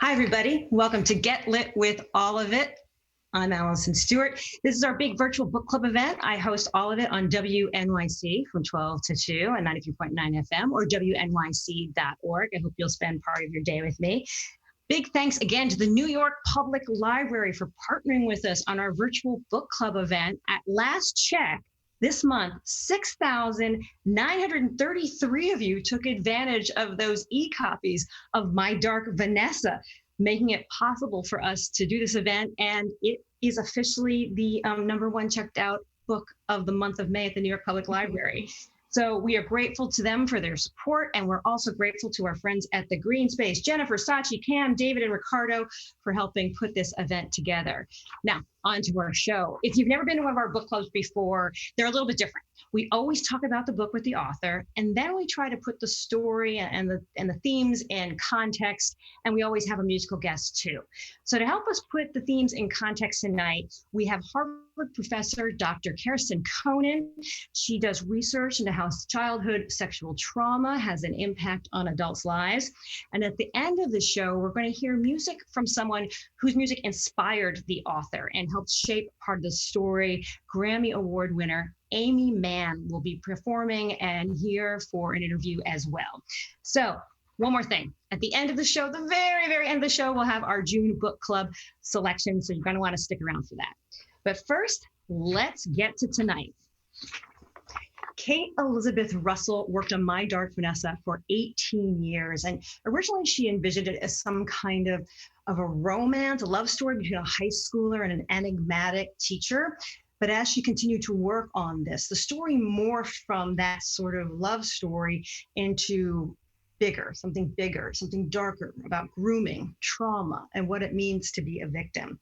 Hi, everybody. Welcome to Get Lit with All of It. I'm Alison Stewart. This is our big virtual book club event. I host all of it on WNYC from 12 to 2 and 93.9 FM or WNYC.org. I hope you'll spend part of your day with me. Big thanks again to the New York Public Library for partnering with us on our virtual book club event. At last check, this month, 6,933 of you took advantage of those e-copies of My Dark Vanessa, making it possible for us to do this event. And it is officially the #1 checked out book of the month of May at the New York Public Library. So we are grateful to them for their support, and we're also grateful to our friends at the Green Space, Jennifer, Sachi, Cam, David, and Ricardo for helping put this event together. Now, on to our show. If you've never been to one of our book clubs before, they're a little bit different. We always talk about the book with the author, and then we try to put the story and the themes in context, and we always have a musical guest too. So to help us put the themes in context tonight, we have Harvard professor Dr. Kirsten Conan. She does research into how childhood sexual trauma has an impact on adults' lives. And at the end of the show, we're going to hear music from someone whose music inspired the author and helped shape part of the story. Grammy Award winner Amy Mann will be performing and here for an interview as well. So one more thing. At the end of the show, the very, very end of the show, we'll have our June book club selection. So you're going to want to stick around for that. But first, let's get to tonight. Kate Elizabeth Russell worked on My Dark Vanessa for 18 years. And originally she envisioned it as some kind of a romance, a love story between a high schooler and an enigmatic teacher. But as she continued to work on this, the story morphed from that sort of love story into something darker about grooming, trauma, and what it means to be a victim.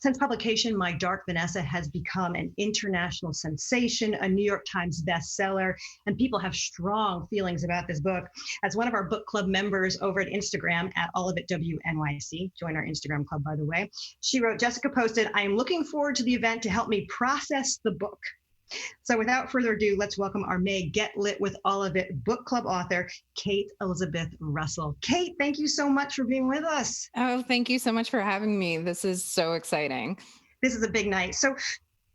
Since publication, My Dark Vanessa has become an international sensation, a New York Times bestseller, and people have strong feelings about this book. As one of our book club members over at Instagram at All of It WNYC, join our Instagram club, by the way, she wrote, Jessica posted, I am looking forward to the event to help me process the book. So without further ado, let's welcome our May Get Lit with All of It book club author, Kate Elizabeth Russell. Kate, thank you so much for being with us. Oh, thank you so much for having me. This is so exciting. This is a big night. So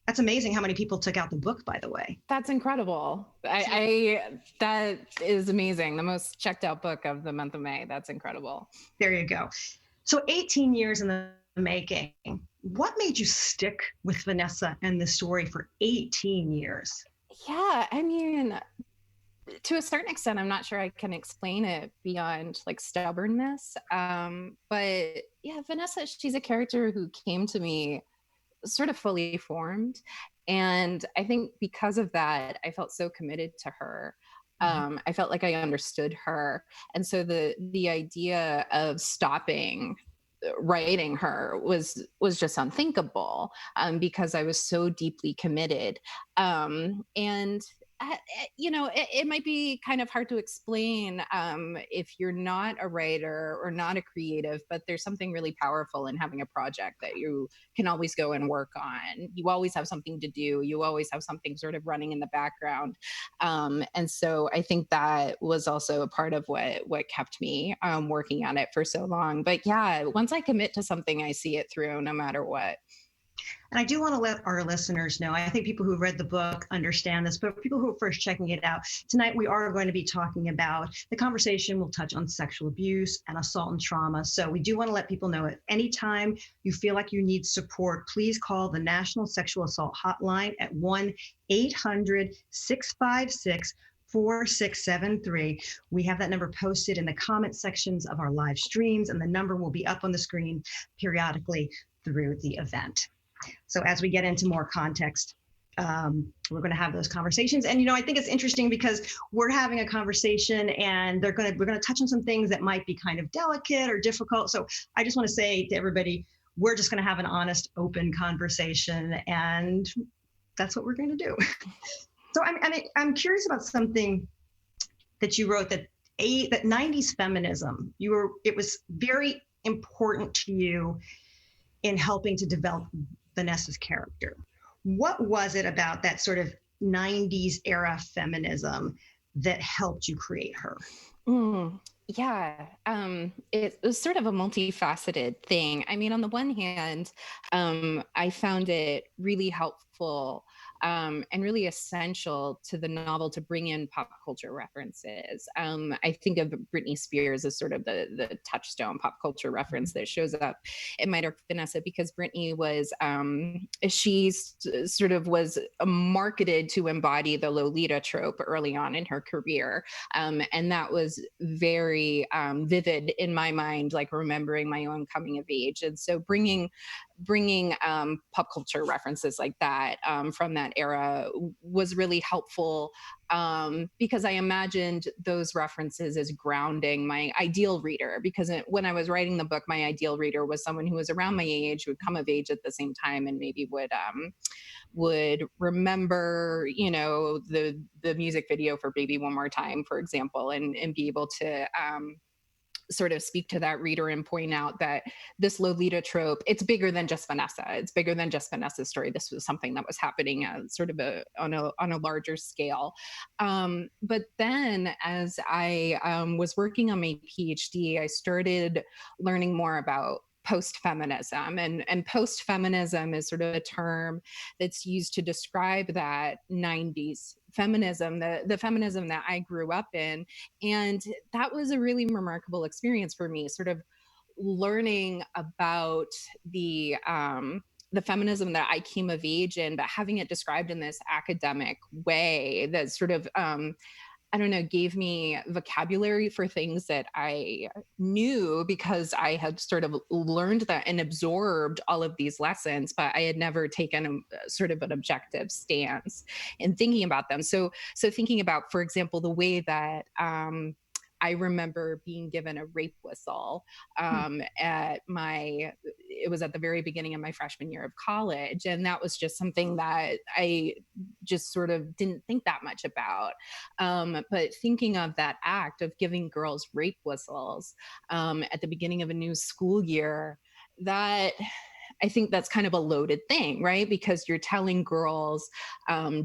that's amazing how many people took out the book, by the way. That's incredible. That is amazing. The most checked out book of the month of May. That's incredible. There you go. So 18 years in the making. What made you stick with Vanessa and the story for 18 years? Yeah, I mean, to a certain extent, I'm not sure I can explain it beyond like stubbornness. But yeah, Vanessa, she's a character who came to me sort of fully formed. And I think because of that, I felt so committed to her. I felt like I understood her. And so the idea of stopping writing her was just unthinkable because I was so deeply committed. And it might be kind of hard to explain if you're not a writer or not a creative, but there's something really powerful in having a project that you can always go and work on. You always have something to do. You always have something sort of running in the background. And so I think that was also a part of what kept me working on it for so long. But yeah, once I commit to something, I see it through no matter what. And I do want to let our listeners know, I think people who read the book understand this, but for people who are first checking it out, tonight we are going to be talking about, the conversation will touch on sexual abuse and assault and trauma. So we do want to let people know at any time you feel like you need support, please call the National Sexual Assault Hotline at 1-800-656-4673. We have that number posted in the comment sections of our live streams, and the number will be up on the screen periodically through the event. So as we get into more context, we're going to have those conversations. And, I think it's interesting because we're having a conversation and we're going to touch on some things that might be kind of delicate or difficult. So I just want to say to everybody, we're just going to have an honest, open conversation, and that's what we're going to do. So I'm curious about something that you wrote, that 90s feminism, it was very important to you in helping to develop Vanessa's character. What was it about that sort of 90s era feminism that helped you create her? Yeah, it was sort of a multifaceted thing. I mean, on the one hand, I found it really helpful and really essential to the novel to bring in pop culture references. I think of Britney Spears as sort of the touchstone pop culture reference that shows up in My Dark Vanessa, because Britney was sort of was marketed to embody the Lolita trope early on in her career, and that was very vivid in my mind, like remembering my own coming of age. And so bringing pop culture references like that from that era was really helpful, because I imagined those references as grounding my ideal reader. Because when I was writing the book, my ideal reader was someone who was around my age, who would come of age at the same time, and maybe would remember, the music video for Baby One More Time, for example, and be able to sort of speak to that reader and point out that this Lolita trope, it's bigger than just Vanessa. It's bigger than just Vanessa's story. This was something that was happening sort of on a larger scale. But then as I was working on my PhD, I started learning more about post-feminism, and post-feminism is sort of a term that's used to describe that 90s feminism, the feminism that I grew up in. And that was a really remarkable experience for me, sort of learning about the feminism that I came of age in, but having it described in this academic way that sort of I don't know, gave me vocabulary for things that I knew because I had sort of learned that and absorbed all of these lessons, but I had never taken sort of an objective stance in thinking about them. So thinking about, for example, the way that I remember being given a rape whistle it was at the very beginning of my freshman year of college. And that was just something that I just sort of didn't think that much about. But thinking of that act of giving girls rape whistles at the beginning of a new school year, that I think that's kind of a loaded thing, right? Because you're telling girls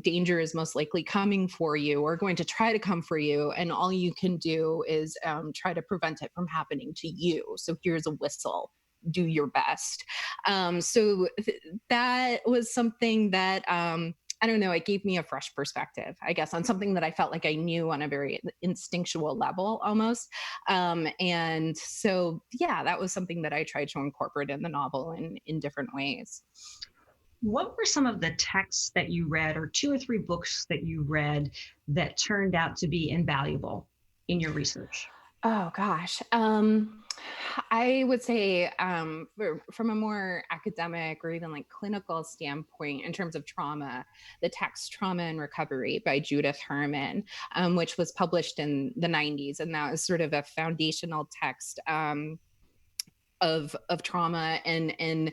danger is most likely coming for you or going to try to come for you. And all you can do is try to prevent it from happening to you. So here's a whistle. Do your best. That was something that I don't know, it gave me a fresh perspective, I guess, on something that I felt like I knew on a very instinctual level almost. And so, yeah, that was something that I tried to incorporate in the novel in different ways. What were some of the texts that you read, or two or three books that you read, that turned out to be invaluable in your research? Oh gosh. I would say from a more academic or even like clinical standpoint in terms of trauma, the text Trauma and Recovery by Judith Herman, which was published in the 90s. And that was sort of a foundational text of trauma, and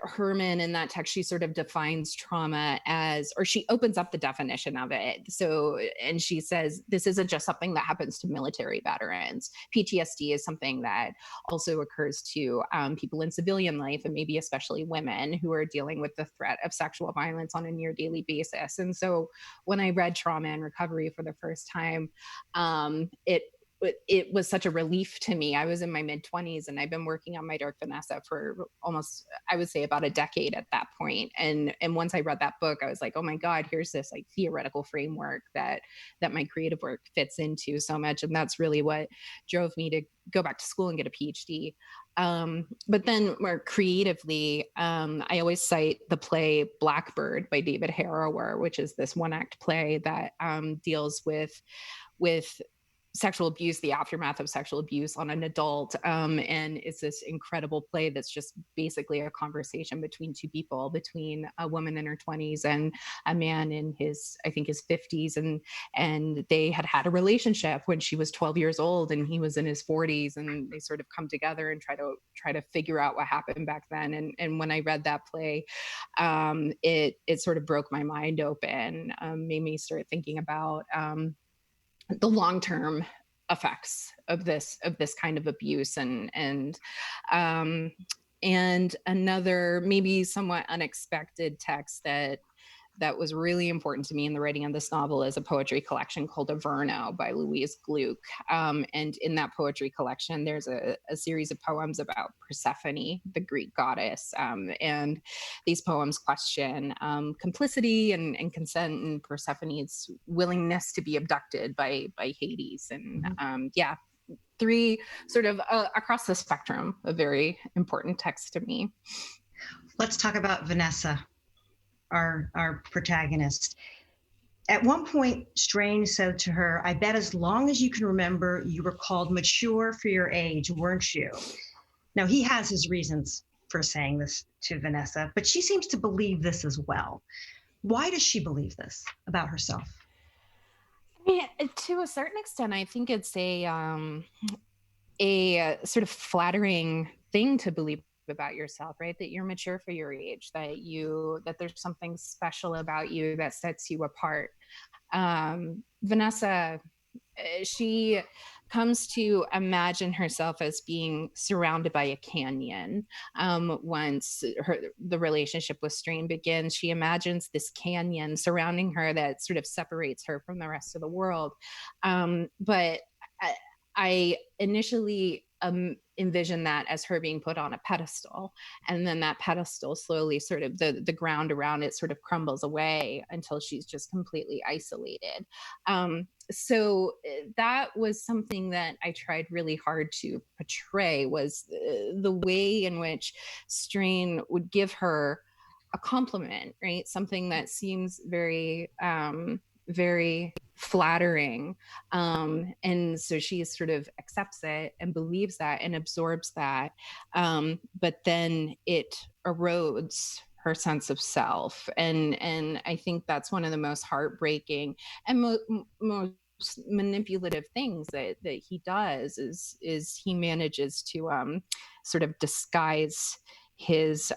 Herman in that text, she sort of defines trauma as, or she opens up the definition of it. So, and she says this isn't just something that happens to military veterans. PTSD is something that also occurs to people in civilian life, and maybe especially women who are dealing with the threat of sexual violence on a near daily basis. And so when I read Trauma and Recovery for the first time, it was such a relief to me. I was in my mid 20s and I've been working on My Dark Vanessa for almost, I would say, about a decade at that point. And once I read that book, I was like, oh my God, here's this like theoretical framework that my creative work fits into so much. And that's really what drove me to go back to school and get a PhD. But then more creatively, I always cite the play Blackbird by David Harrower, which is this one act play that deals with sexual abuse, the aftermath of sexual abuse on an adult. And it's this incredible play that's just basically a conversation between two people, between a woman in her 20s and a man in his, I think his 50s. And they had a relationship when she was 12 years old and he was in his 40s, and they sort of come together and try to figure out what happened back then. And when I read that play, it sort of broke my mind open, made me start thinking about the long-term effects of this kind of abuse, and another maybe somewhat unexpected text that that was really important to me in the writing of this novel is a poetry collection called Averno by Louise Gluck. And in that poetry collection, there's a series of poems about Persephone, the Greek goddess. And these poems question complicity and consent and Persephone's willingness to be abducted by Hades. And three sort of across the spectrum, a very important text to me. Let's talk about Vanessa, our protagonist. At one point, Strain said to her, "I bet as long as you can remember, you were called mature for your age, weren't you?" Now, he has his reasons for saying this to Vanessa, but she seems to believe this as well. Why does she believe this about herself? I mean, to a certain extent, I think it's a sort of flattering thing to believe about yourself, right? That you're mature for your age, that there's something special about you that sets you apart. Vanessa, she comes to imagine herself as being surrounded by a canyon. Once the relationship with Strain begins, she imagines this canyon surrounding her that sort of separates her from the rest of the world. But I initially envision that as her being put on a pedestal, and then that pedestal slowly sort of the ground around it sort of crumbles away until she's just completely isolated. So that was something that I tried really hard to portray, was the way in which Strain would give her a compliment, right? Something that seems very very flattering. And so she sort of accepts it and believes that and absorbs that. But then it erodes her sense of self. And I think that's one of the most heartbreaking and most manipulative things that he does is he manages to sort of disguise his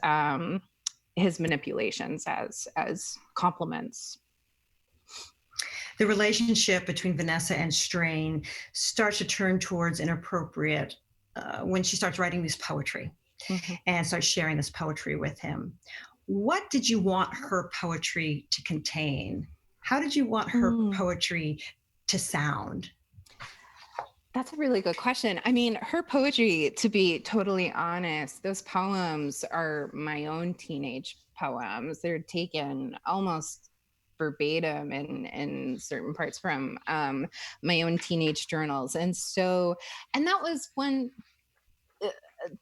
manipulations as compliments. The relationship between Vanessa and Strain starts to turn towards inappropriate when she starts writing this poetry and starts sharing this poetry with him. What did you want her poetry to contain? How did you want her poetry to sound? That's a really good question. I mean, her poetry, to be totally honest, those poems are my own teenage poems. They're taken almost verbatim in certain parts from my own teenage journals. And that was one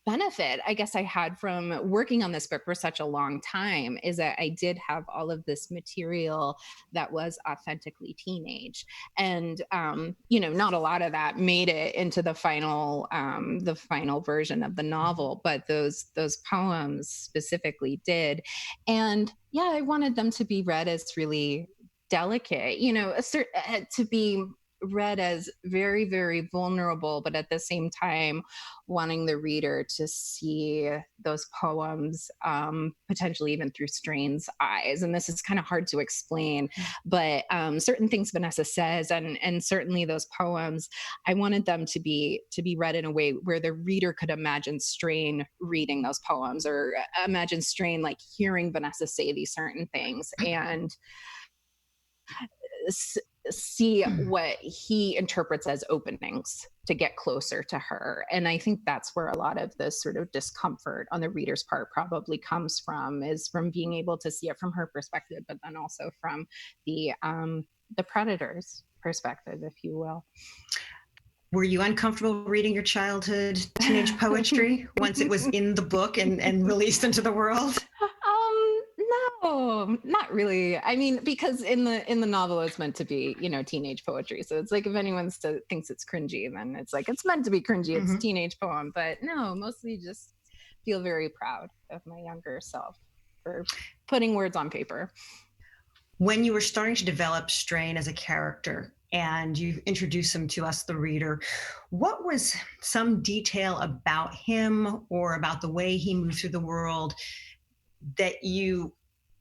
benefit I guess I had from working on this book for such a long time, is that I did have all of this material that was authentically teenage. And not a lot of that made it into the final version of the novel, but those poems specifically did. And yeah, I wanted them to be read as really delicate, to be read as very, very vulnerable, but at the same time wanting the reader to see those poems potentially even through Strain's eyes. And this is kind of hard to explain, but certain things Vanessa says and certainly those poems, I wanted them to be read in a way where the reader could imagine Strain reading those poems, or imagine Strain like hearing Vanessa say these certain things and see what he interprets as openings to get closer to her. And I think that's where a lot of this sort of discomfort on the reader's part probably comes from, is from being able to see it from her perspective, but then also from the predator's perspective, if you will. Were you uncomfortable reading your childhood teenage poetry once it was in the book and released into the world? No, not really. I mean, because in the novel it's meant to be, teenage poetry. So it's like if anyone thinks it's cringy, then it's like it's meant to be cringy. It's a teenage poem. But no, mostly just feel very proud of my younger self for putting words on paper. When you were starting to develop Strain as a character and you introduced him to us, the reader, what was some detail about him or about the way he moved through the world that you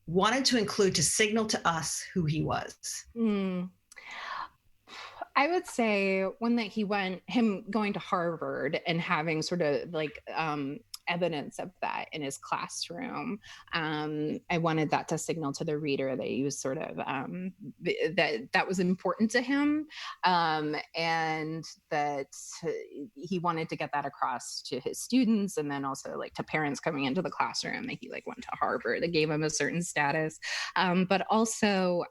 wanted to include to signal to us who he was? I would say one that him going to Harvard and having sort of like evidence of that in his classroom. I wanted that to signal to the reader that he was sort of that was important to him, and that he wanted to get that across to his students, and then also like to parents coming into the classroom that he like went to Harvard, that gave him a certain status, but also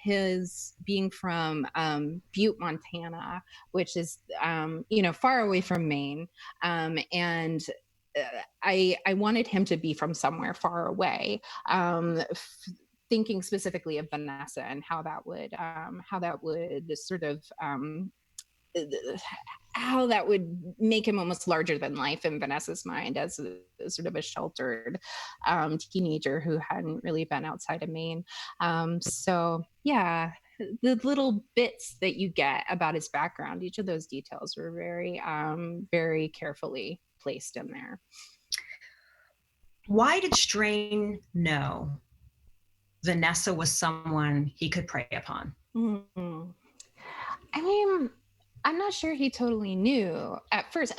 his being from Butte, Montana, which is far away from Maine, and I wanted him to be from somewhere far away. Thinking specifically of Vanessa and how that would sort of how that would make him almost larger than life in Vanessa's mind as sort of a sheltered teenager who hadn't really been outside of Maine. So yeah, the little bits that you get about his background, each of those details were very, very carefully placed in there. Why did Strain know Vanessa was someone he could prey upon? Mm-hmm. I mean, I'm not sure he totally knew at first,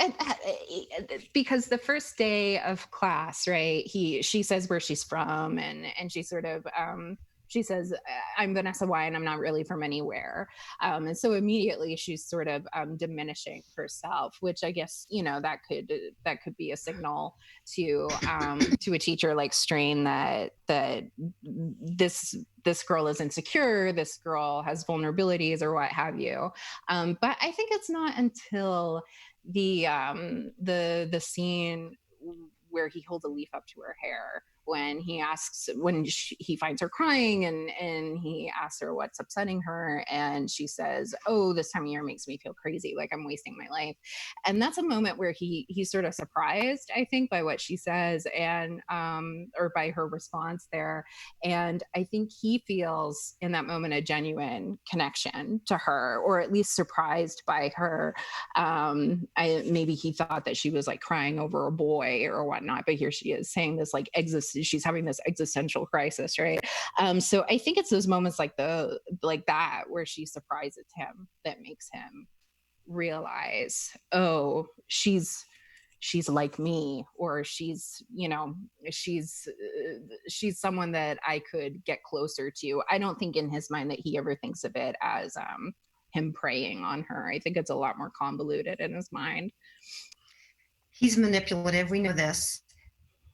because the first day of class, right? She says where she's from, and she sort of she says, "I'm Vanessa Y, and I'm not really from anywhere," and so immediately she's sort of diminishing herself, which I guess that could be a signal to a teacher like Strain that this girl is insecure, this girl has vulnerabilities or what have you. But I think it's not until the scene where he holds a leaf up to her hair when he finds her crying, and he asks her what's upsetting her, and she says, "Oh, this time of year makes me feel crazy, like I'm wasting my life." And that's a moment where he's sort of surprised, I think, by what she says, and or by her response there. And I think he feels in that moment a genuine connection to her, or at least surprised by her. Maybe he thought that she was like crying over a boy or whatnot, but here she is saying this like she's having this existential crisis, right? So I think it's those moments like that where she surprises him that makes him realize, oh, she's like me, or she's someone that I could get closer to. I don't think in his mind that he ever thinks of it as him preying on her. I think it's a lot more convoluted in his mind. He's manipulative, we know this,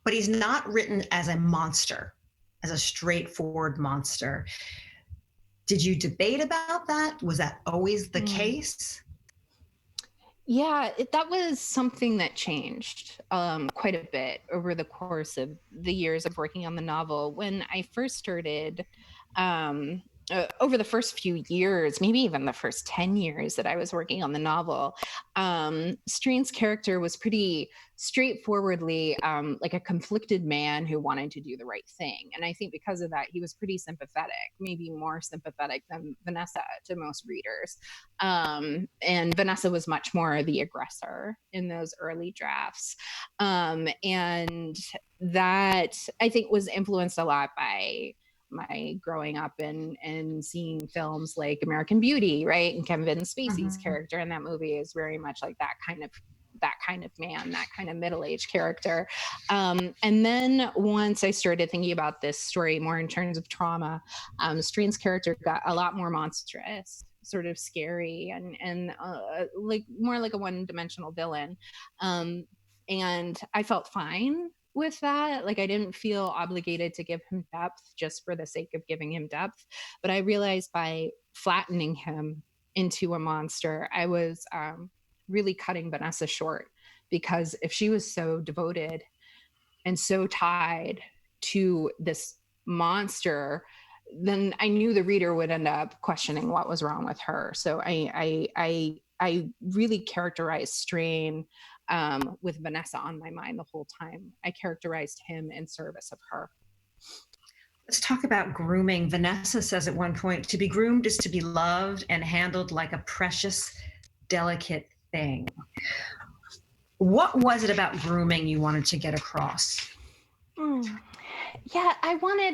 but he's not written as a monster, as a straightforward monster. Did you debate about that? Was that always the case? Yeah, that was something that changed quite a bit over the course of the years of working on the novel. When I first started, over the first few years, maybe even the first 10 years that I was working on the novel, Strain's character was pretty straightforwardly like a conflicted man who wanted to do the right thing. And I think because of that, he was pretty sympathetic, maybe more sympathetic than Vanessa to most readers. And Vanessa was much more the aggressor in those early drafts. And that, I think, was influenced a lot by my growing up and seeing films like American Beauty, right? And Kevin Spacey's character in that movie is very much like that kind of man, that kind of middle-aged character. And then once I started thinking about this story more in terms of trauma, Strain's character got a lot more monstrous, sort of scary, and like more like a one-dimensional villain. And I felt fine with that. Like, I didn't feel obligated to give him depth just for the sake of giving him depth. But I realized by flattening him into a monster, I was really cutting Vanessa short, because if she was so devoted and so tied to this monster, then I knew the reader would end up questioning what was wrong with her. So I really characterized Strain with Vanessa on my mind the whole time. I characterized him in service of her. Let's talk about grooming. Vanessa says at one point, to be groomed is to be loved and handled like a precious, delicate thing. What was it about grooming you wanted to get across? Yeah,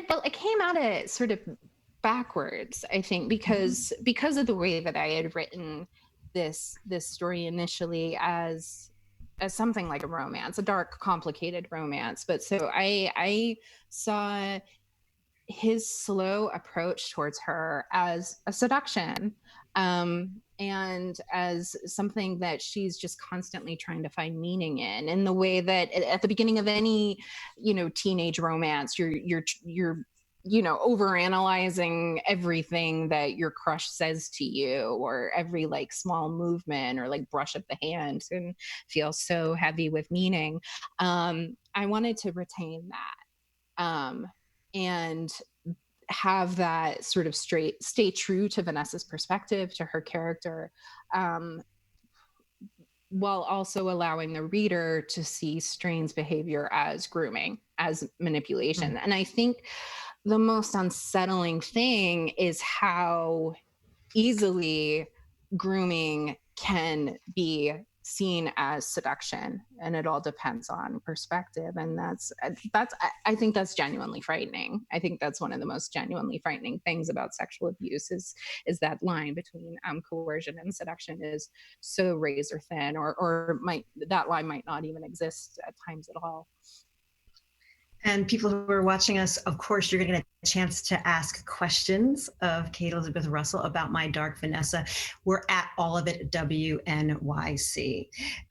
but I came at it sort of backwards, I think, because of the way that I had written this story initially as something like a romance, a dark, complicated romance. But so I saw his slow approach towards her as a seduction, and as something that she's just constantly trying to find meaning in the way that at the beginning of any, teenage romance, you're overanalyzing everything that your crush says to you, or every like small movement or like brush of the hand can feel so heavy with meaning. I wanted to retain that, and have that sort of stay true to Vanessa's perspective, to her character, while also allowing the reader to see Strain's behavior as grooming, as manipulation. Mm-hmm. And I think the most unsettling thing is how easily grooming can be seen as seduction, and it all depends on perspective. And I think that's genuinely frightening. I think that's one of the most genuinely frightening things about sexual abuse is that line between coercion and seduction is so razor thin, or that line might not even exist at times at all. And people who are watching us, of course, you're going to get a chance to ask questions of Kate Elizabeth Russell about My Dark Vanessa. We're at All of It WNYC.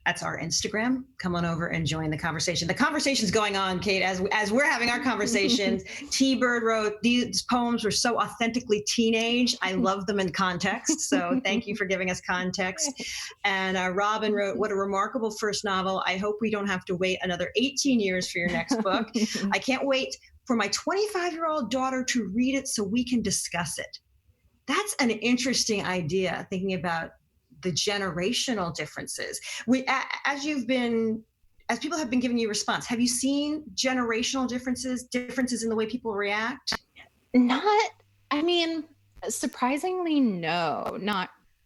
That's our Instagram. Come on over and join the conversation. The conversation's going on, Kate, as we're having our conversations. T-Bird wrote, these poems were so authentically teenage. I love them in context. So thank you for giving us context. And Robin wrote, what a remarkable first novel. I hope we don't have to wait another 18 years for your next book. I can't wait for my 25-year-old daughter to read it so we can discuss it. That's an interesting idea, thinking about the generational differences. As people have been giving you response, have you seen generational differences in the way people react? Surprisingly, no,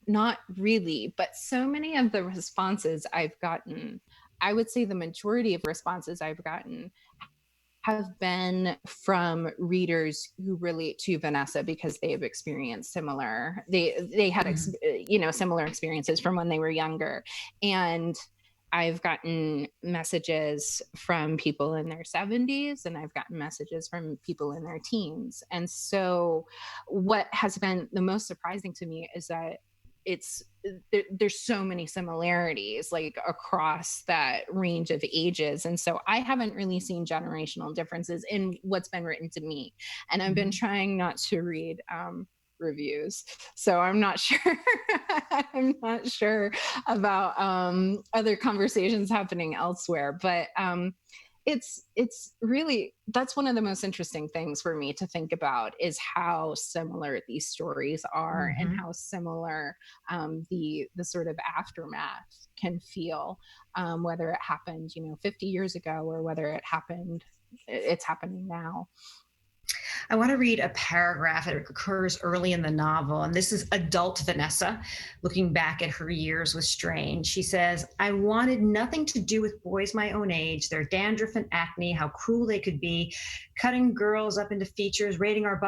not really. But so many of the responses I've gotten, I would say the majority of responses I've gotten have been from readers who relate to Vanessa because they have experienced similar, they had similar experiences from when they were younger. And I've gotten messages from people in their 70s, and I've gotten messages from people in their teens. And so what has been the most surprising to me is that there's so many similarities like across that range of ages. And so I haven't really seen generational differences in what's been written to me. And I've been trying not to read reviews, so I'm not sure I'm not sure about other conversations happening elsewhere. But it's really, that's one of the most interesting things for me to think about, is how similar these stories are, and how similar the sort of aftermath can feel, whether it happened 50 years ago or whether it's happening now. I want to read a paragraph that occurs early in the novel, and this is adult Vanessa looking back at her years with Strain. She says, I wanted nothing to do with boys my own age, their dandruff and acne, how cruel they could be, cutting girls up into features, rating our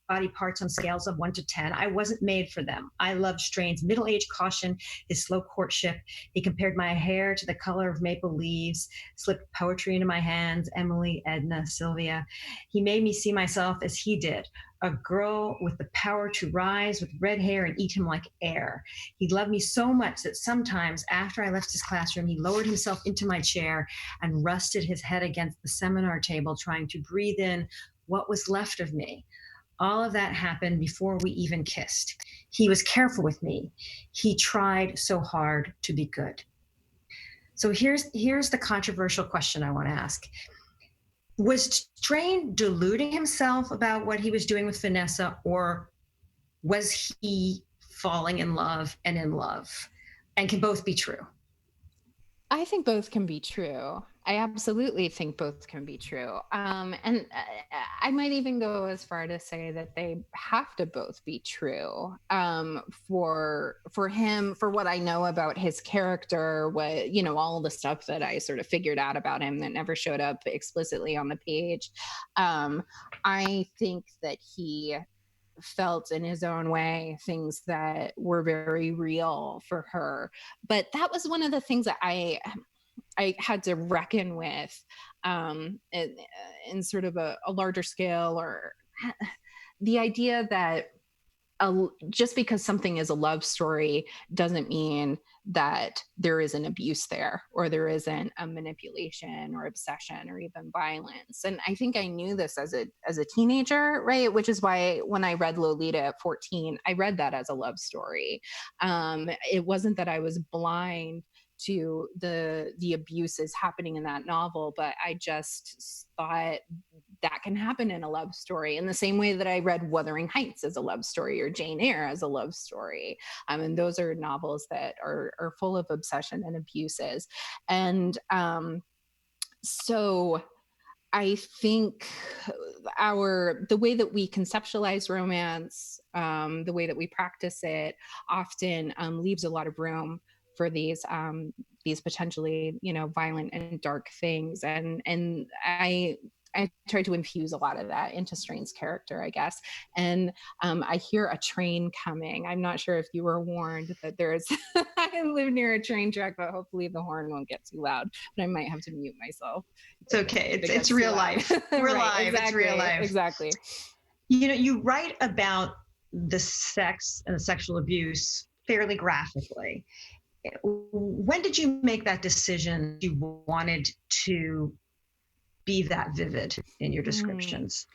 body parts on scales of 1 to 10. I wasn't made for them. I loved Strain's middle-aged caution, his slow courtship. He compared my hair to the color of maple leaves, slipped poetry into my hands, Emily, Edna, Sylvia. He made me see myself as he did, a girl with the power to rise with red hair and eat him like air. He loved me so much that sometimes after I left his classroom, he lowered himself into my chair and rested his head against the seminar table, trying to breathe in what was left of me. All of that happened before we even kissed. He was careful with me. He tried so hard to be good. So here's the controversial question I want to ask. Was Strain deluding himself about what he was doing with Vanessa, or was he falling in love and in love? And can both be true? I think both can be true. I absolutely think both can be true. And I might even go as far to say that they have to both be true. For him, for what I know about his character, what, all the stuff that I sort of figured out about him that never showed up explicitly on the page. I think that he felt in his own way things that were very real for her. But that was one of the things that I had to reckon with in sort of a larger scale, or the idea that just because something is a love story doesn't mean that there isn't abuse there, or there isn't a manipulation or obsession or even violence. And I think I knew this as a teenager, right? Which is why when I read Lolita at 14, I read that as a love story. It wasn't that I was blind to the abuses happening in that novel, but I just thought that can happen in a love story, in the same way that I read Wuthering Heights as a love story, or Jane Eyre as a love story. And those are novels that are full of obsession and abuses. And so I think the way that we conceptualize romance, the way that we practice it, often leaves a lot of room for these potentially, violent and dark things. And I tried to infuse a lot of that into Strain's character, I guess. And I hear a train coming. I'm not sure if you were warned that there's, I live near a train track, but hopefully the horn won't get too loud, but I might have to mute myself. It's okay. It's real life. We're live. Exactly, it's real life. Exactly. You write about the sex and the sexual abuse fairly graphically. When did you make that decision you wanted to be that vivid in your descriptions?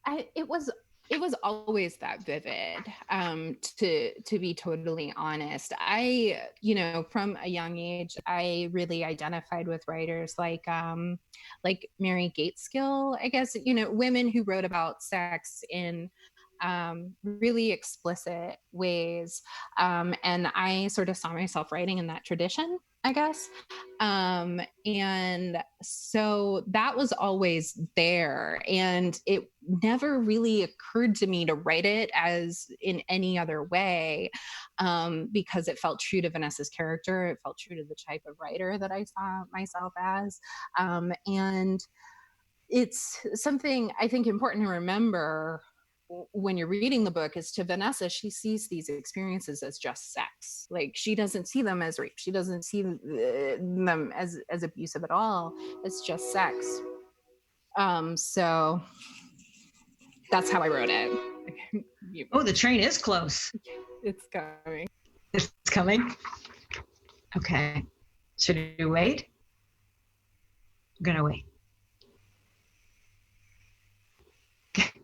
It was always that vivid, to be totally honest. I, from a young age, I really identified with writers like Mary Gateskill, I guess, women who wrote about sex in really explicit ways. And I sort of saw myself writing in that tradition, I guess. And so that was always there. And it never really occurred to me to write it as in any other way, because it felt true to Vanessa's character. It felt true to the type of writer that I saw myself as. And it's something I think important to remember when you're reading the book is, to Vanessa, she sees these experiences as just sex. Like, she doesn't see them as rape. She doesn't see them as abusive at all. It's just sex. So that's how I wrote it. Oh, the train is close. It's coming. It's coming. Okay. Should we wait? I'm gonna wait.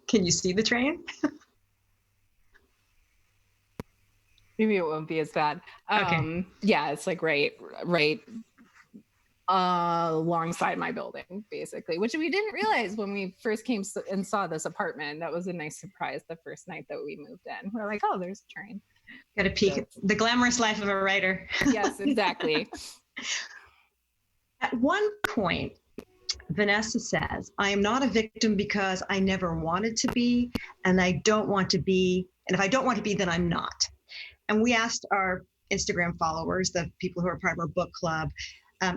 Can you see the train? Maybe it won't be as bad. Okay. Yeah, it's like right alongside my building, basically, which we didn't realize when we first came and saw this apartment. That was a nice surprise the first night that we moved in. We're like, oh, there's a train. Got to peek at the glamorous life of a writer. Yes, exactly. At one point, Vanessa says, I am not a victim because I never wanted to be, and I don't want to be. And if I don't want to be, then I'm not. And we asked our Instagram followers, the people who are part of our book club,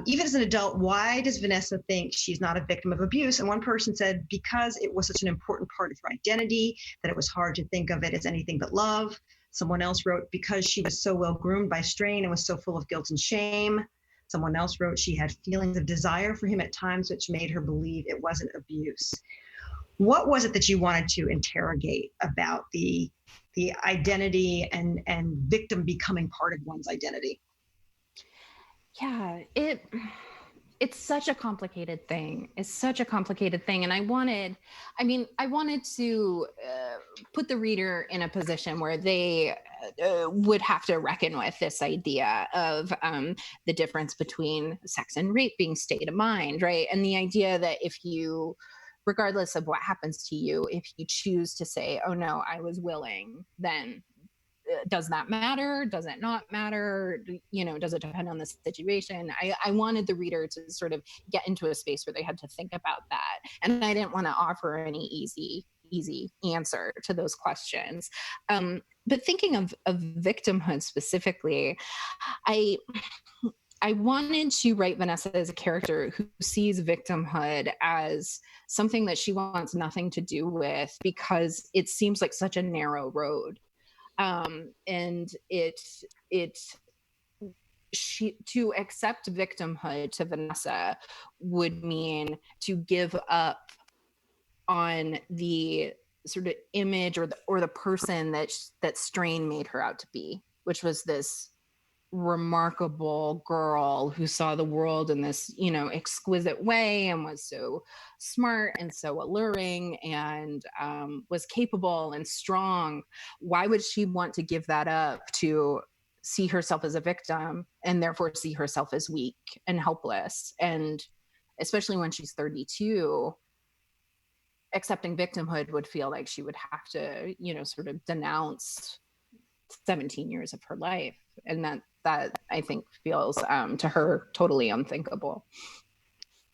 even as an adult, why does Vanessa think she's not a victim of abuse? And one person said, because it was such an important part of her identity that it was hard to think of it as anything but love. Someone else wrote, because she was so well groomed by Strain and was so full of guilt and shame. Someone else wrote, she had feelings of desire for him at times, which made her believe it wasn't abuse. What was it that you wanted to interrogate about the identity and victim becoming part of one's identity? Yeah, it's such a complicated thing. It's such a complicated thing. And I wanted to put the reader in a position where they would have to reckon with this idea of the difference between sex and rape being state of mind, right? And the idea that if you, regardless of what happens to you, if you choose to say, oh no, I was willing, then does that matter? Does it not matter? Does it depend on the situation? I wanted the reader to sort of get into a space where they had to think about that. And I didn't want to offer any easy answer to those questions. But thinking of victimhood specifically, I wanted to write Vanessa as a character who sees victimhood as something that she wants nothing to do with, because it seems like such a narrow road. And it to accept victimhood to Vanessa would mean to give up on the sort of image or the person that Strain made her out to be, which was this remarkable girl who saw the world in this, exquisite way and was so smart and so alluring and was capable and strong. Why would she want to give that up to see herself as a victim and therefore see herself as weak and helpless? And especially when she's 32, accepting victimhood would feel like she would have to, sort of denounce 17 years of her life. And that I think feels to her totally unthinkable.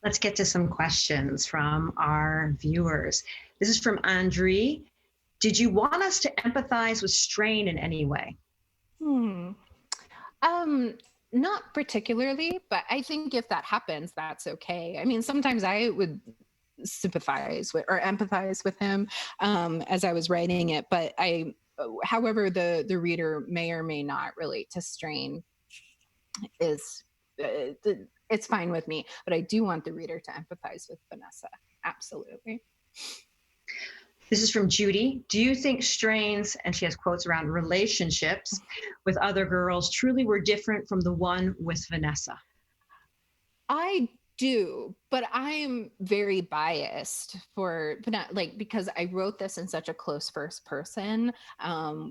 Let's get to some questions from our viewers. This is from Andre. Did you want us to empathize with Strain in any way? Not particularly, but I think if that happens, that's okay. I mean, sometimes I would sympathize with or empathize with him as I was writing it, but however the reader may or may not relate to Strain is it's fine with me, but I do want the reader to empathize with Vanessa. Absolutely. This is from Judy. Do you think Strain's, and she has quotes around relationships with other girls, truly were different from the one with Vanessa? I do, but I am very biased because I wrote this in such a close first person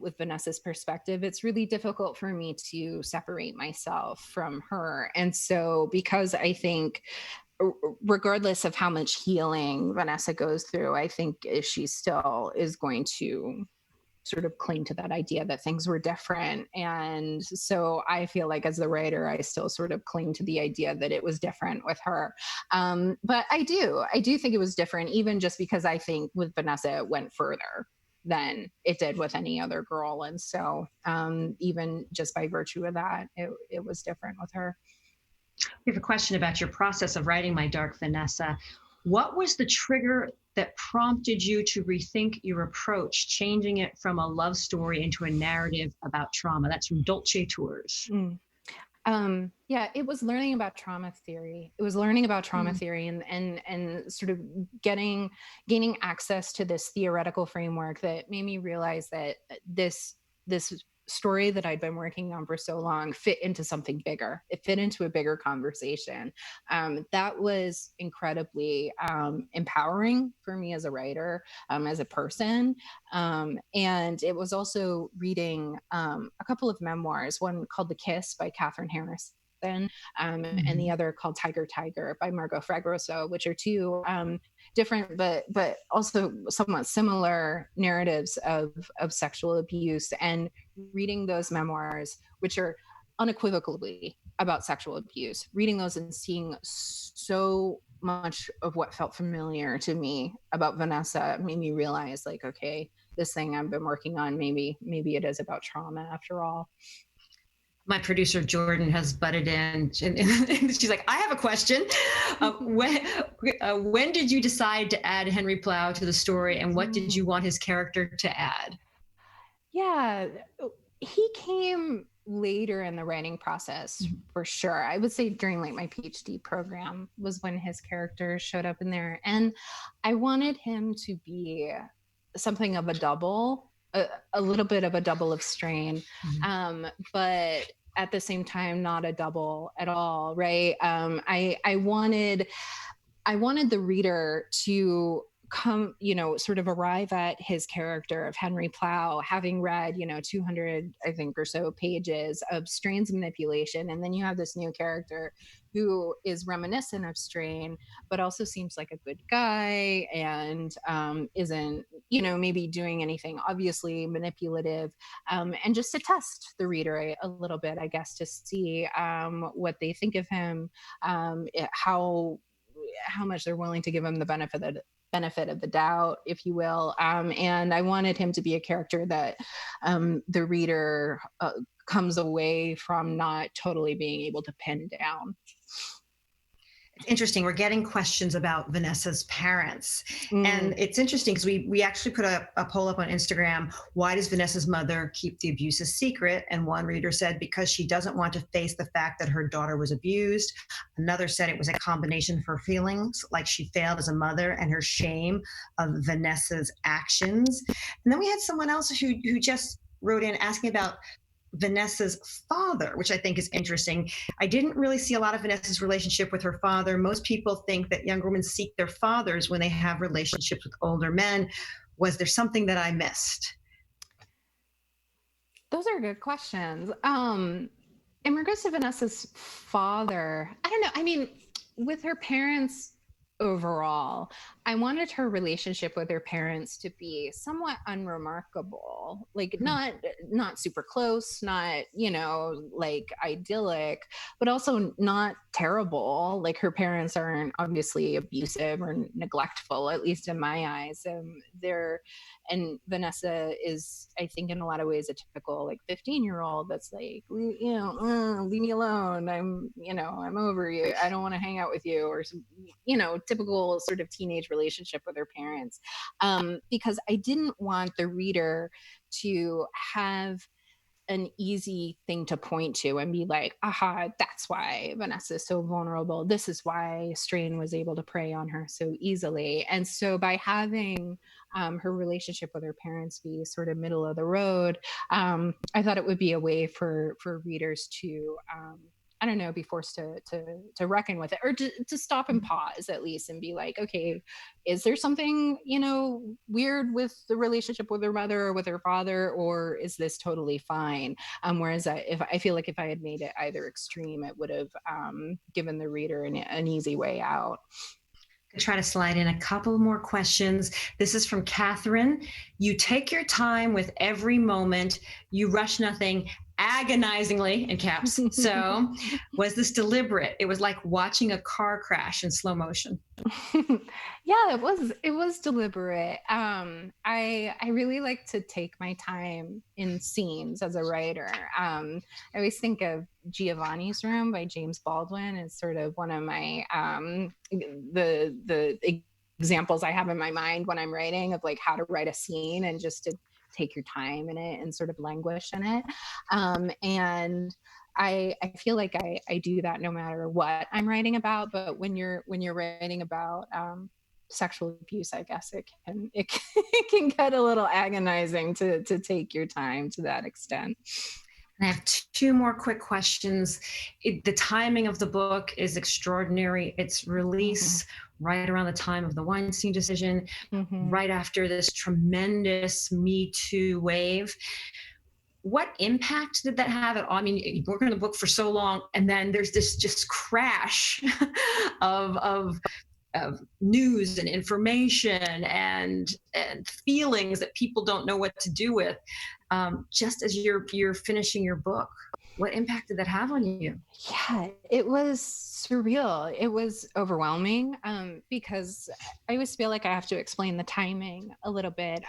with Vanessa's perspective. It's really difficult for me to separate myself from her. And so because I think regardless of how much healing Vanessa goes through, I think she still is going to sort of cling to that idea that things were different. And so I feel like as the writer, I still sort of cling to the idea that it was different with her. But I do think it was different, even just because I think with Vanessa, it went further than it did with any other girl. And so even just by virtue of that, it was different with her. We have a question about your process of writing My Dark Vanessa. What was the trigger that prompted you to rethink your approach, changing it from a love story into a narrative about trauma? That's from Dolce Tours. Yeah, it was learning about trauma theory. It was learning about trauma theory and sort of gaining access to this theoretical framework that made me realize that this story that I'd been working on for so long fit into something bigger. It fit into a bigger conversation. That was incredibly empowering for me as a writer, as a person. And it was also reading a couple of memoirs, one called The Kiss by Catherine Harris. And the other called Tiger Tiger by Margot Fragroso, which are two different but also somewhat similar narratives of sexual abuse. And reading those memoirs, which are unequivocally about sexual abuse, reading those and seeing so much of what felt familiar to me about Vanessa made me realize, like, okay, this thing I've been working on, maybe it is about trauma after all. My producer Jordan has butted in, and she's like, "I have a question. When did you decide to add Henry Plow to the story, and what did you want his character to add?" Yeah, he came later in the writing process for sure. I would say during like my PhD program was when his character showed up in there, and I wanted him to be something of a double. A little bit of a double of Strain, but at the same time, not a double at all, right? I wanted the reader to come, sort of arrive at his character of Henry Plow, having read, 200, I think, or so pages of Strain's manipulation. And then you have this new character who is reminiscent of Strain, but also seems like a good guy and isn't, maybe doing anything obviously manipulative, and just to test the reader a little bit, I guess, to see what they think of him, how much they're willing to give him the benefit of the doubt, if you will. And I wanted him to be a character that the reader comes away from not totally being able to pin down. It's interesting. We're getting questions about Vanessa's parents. Mm. And it's interesting because we actually put a poll up on Instagram. Why does Vanessa's mother keep the abuse a secret? And one reader said, because she doesn't want to face the fact that her daughter was abused. Another said it was a combination of her feelings, like she failed as a mother, and her shame of Vanessa's actions. And then we had someone else who just wrote in asking about Vanessa's father, which I think is interesting. I didn't really see a lot of Vanessa's relationship with her father. Most people think that young women seek their fathers when they have relationships with older men. Was there something that I missed? Those are good questions. In regards to Vanessa's father, I don't know. I mean, with her parents overall, I wanted her relationship with her parents to be somewhat unremarkable, like not super close, not, you know, like idyllic, but also not terrible. Like her parents aren't obviously abusive or neglectful, at least in my eyes. And Vanessa is, I think, in a lot of ways, a typical like 15-year-old that's like, leave me alone. I'm over you. I don't want to hang out with you, or some, typical sort of teenage relationship with her parents. Because I didn't want the reader to have an easy thing to point to and be like, aha, that's why Vanessa is so vulnerable. This is why Strain was able to prey on her so easily. And so by having her relationship with her parents be sort of middle of the road, I thought it would be a way for readers to I don't know, be forced to reckon with it, or to stop and pause at least and be like, okay, is there something, weird with the relationship with her mother or with her father, or is this totally fine? Whereas I feel like if I had made it either extreme, it would have given the reader an easy way out. Try to slide in a couple more questions. This is from Catherine. You take your time with every moment. You rush nothing, agonizingly, in caps. So was this deliberate? It was like watching a car crash in slow motion. Yeah, it was deliberate. I really like to take my time in scenes as a writer. I always think of Giovanni's Room by James Baldwin as sort of one of my the examples I have in my mind when I'm writing of like how to write a scene and just to take your time in it and sort of languish in it. And I feel like I do that no matter what I'm writing about. But when you're writing about sexual abuse, I guess it can get a little agonizing to take your time to that extent. I have two more quick questions. The timing of the book is extraordinary. Its release right around the time of the Weinstein decision, right after this tremendous Me Too wave. What impact did that have at all? I mean, you work on the book for so long, and then there's this just crash of news and information and feelings that people don't know what to do with. Just as you're finishing your book, what impact did that have on you? Yeah, it was surreal. It was overwhelming because I always feel like I have to explain the timing a little bit.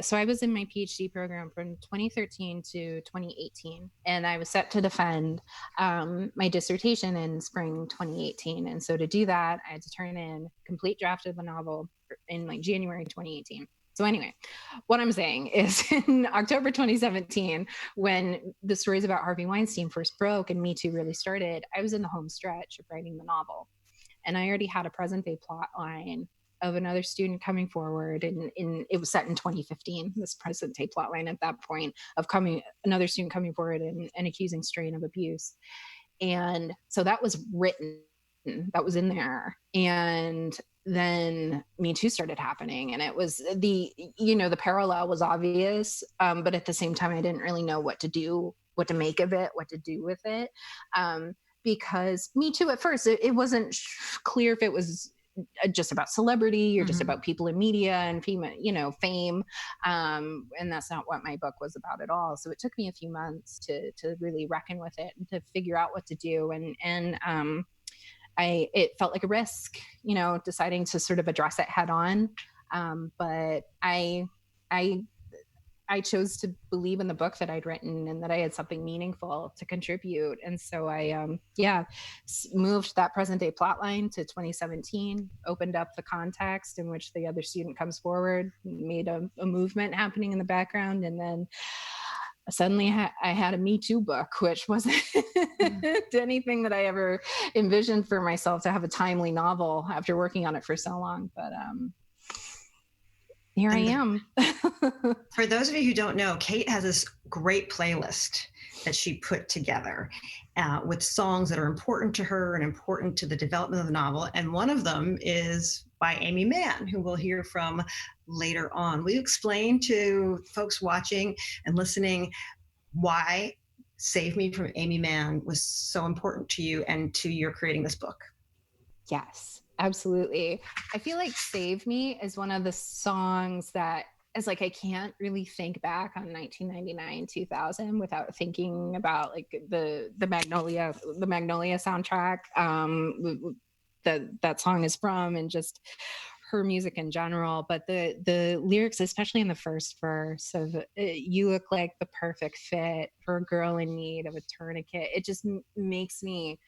So I was in my PhD program from 2013 to 2018, and I was set to defend my dissertation in spring 2018. And so to do that, I had to turn in a complete draft of the novel in like January 2018. So anyway, what I'm saying is in October 2017, when the stories about Harvey Weinstein first broke and Me Too really started, I was in the home stretch of writing the novel. And I already had a present day plot line of another student coming forward. And it was set in 2015, this present day plot line at that point of another student coming forward and accusing Strain of abuse. And so that was written, that was in there. And then Me Too started happening, and it was the parallel was obvious, but at the same time I didn't really know what to do, what to make of it, what to do with it, because Me Too at first it wasn't clear if it was just about celebrity or just about people in media and fame, and that's not what my book was about at all. So it took me a few months to really reckon with it and to figure out what to do, and it felt like a risk, deciding to sort of address it head on. But I I chose to believe in the book that I'd written and that I had something meaningful to contribute. And so I, moved that present day plotline to 2017, opened up the context in which the other student comes forward, made a movement happening in the background. And then suddenly I had a Me Too book, which wasn't anything that I ever envisioned for myself, to have a timely novel after working on it for so long. But here I am. For those of you who don't know, Kate has this great playlist that she put together with songs that are important to her and important to the development of the novel. And one of them is by Amy Mann, who we'll hear from later on. Will you explain to folks watching and listening why Save Me from Amy Mann was so important to you and to your creating this book? Yes, absolutely. I feel like Save Me is one of the songs that is like, I can't really think back on 1999, 2000 without thinking about like the Magnolia soundtrack that song is from, and just her music in general. But the lyrics, especially in the first verse of "You look like the perfect fit for a girl in need of a tourniquet," it just makes me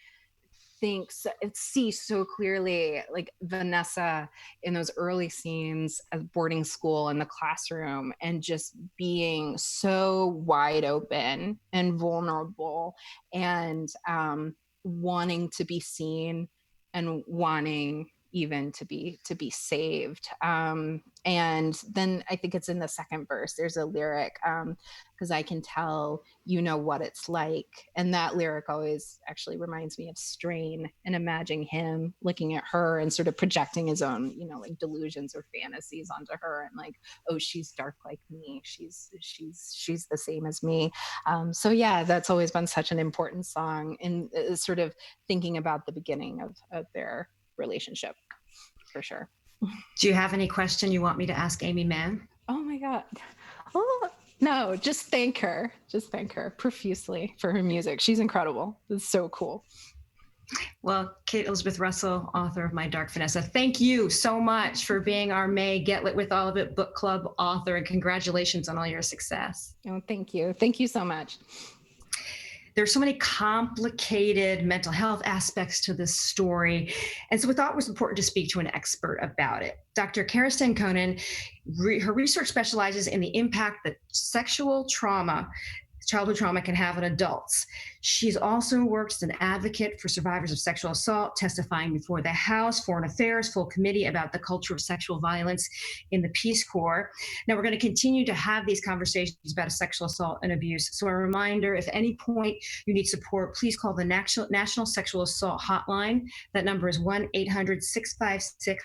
see so clearly like Vanessa in those early scenes of boarding school in the classroom, and just being so wide open and vulnerable, and wanting to be seen and wanting even to be saved. And then I think it's in the second verse, there's a lyric, because I can tell you know what it's like. And that lyric always actually reminds me of Strain, and imagining him looking at her and sort of projecting his own, like delusions or fantasies onto her, and like, oh, she's dark like me. She's the same as me. So yeah, that's always been such an important song in sort of thinking about the beginning of their relationship, for sure. Do you have any question you want me to ask Amy Mann? Oh my God. Oh, no, just thank her profusely for her music. She's incredible. It's so cool. Well, Kate Elizabeth Russell, author of My Dark Vanessa, thank you so much for being our May Get Lit with All of It book club author, and congratulations on all your success. Oh, thank you. Thank you so much. There's so many complicated mental health aspects to this story. And so we thought it was important to speak to an expert about it. Dr. Kirsten Conan, her research specializes in the impact that sexual trauma, childhood trauma, can have on adults. She's also worked as an advocate for survivors of sexual assault, testifying before the House Foreign Affairs Full Committee about the culture of sexual violence in the Peace Corps. Now, we're going to continue to have these conversations about sexual assault and abuse. So a reminder, if at any point you need support, please call the National Sexual Assault Hotline. That number is 1-800-656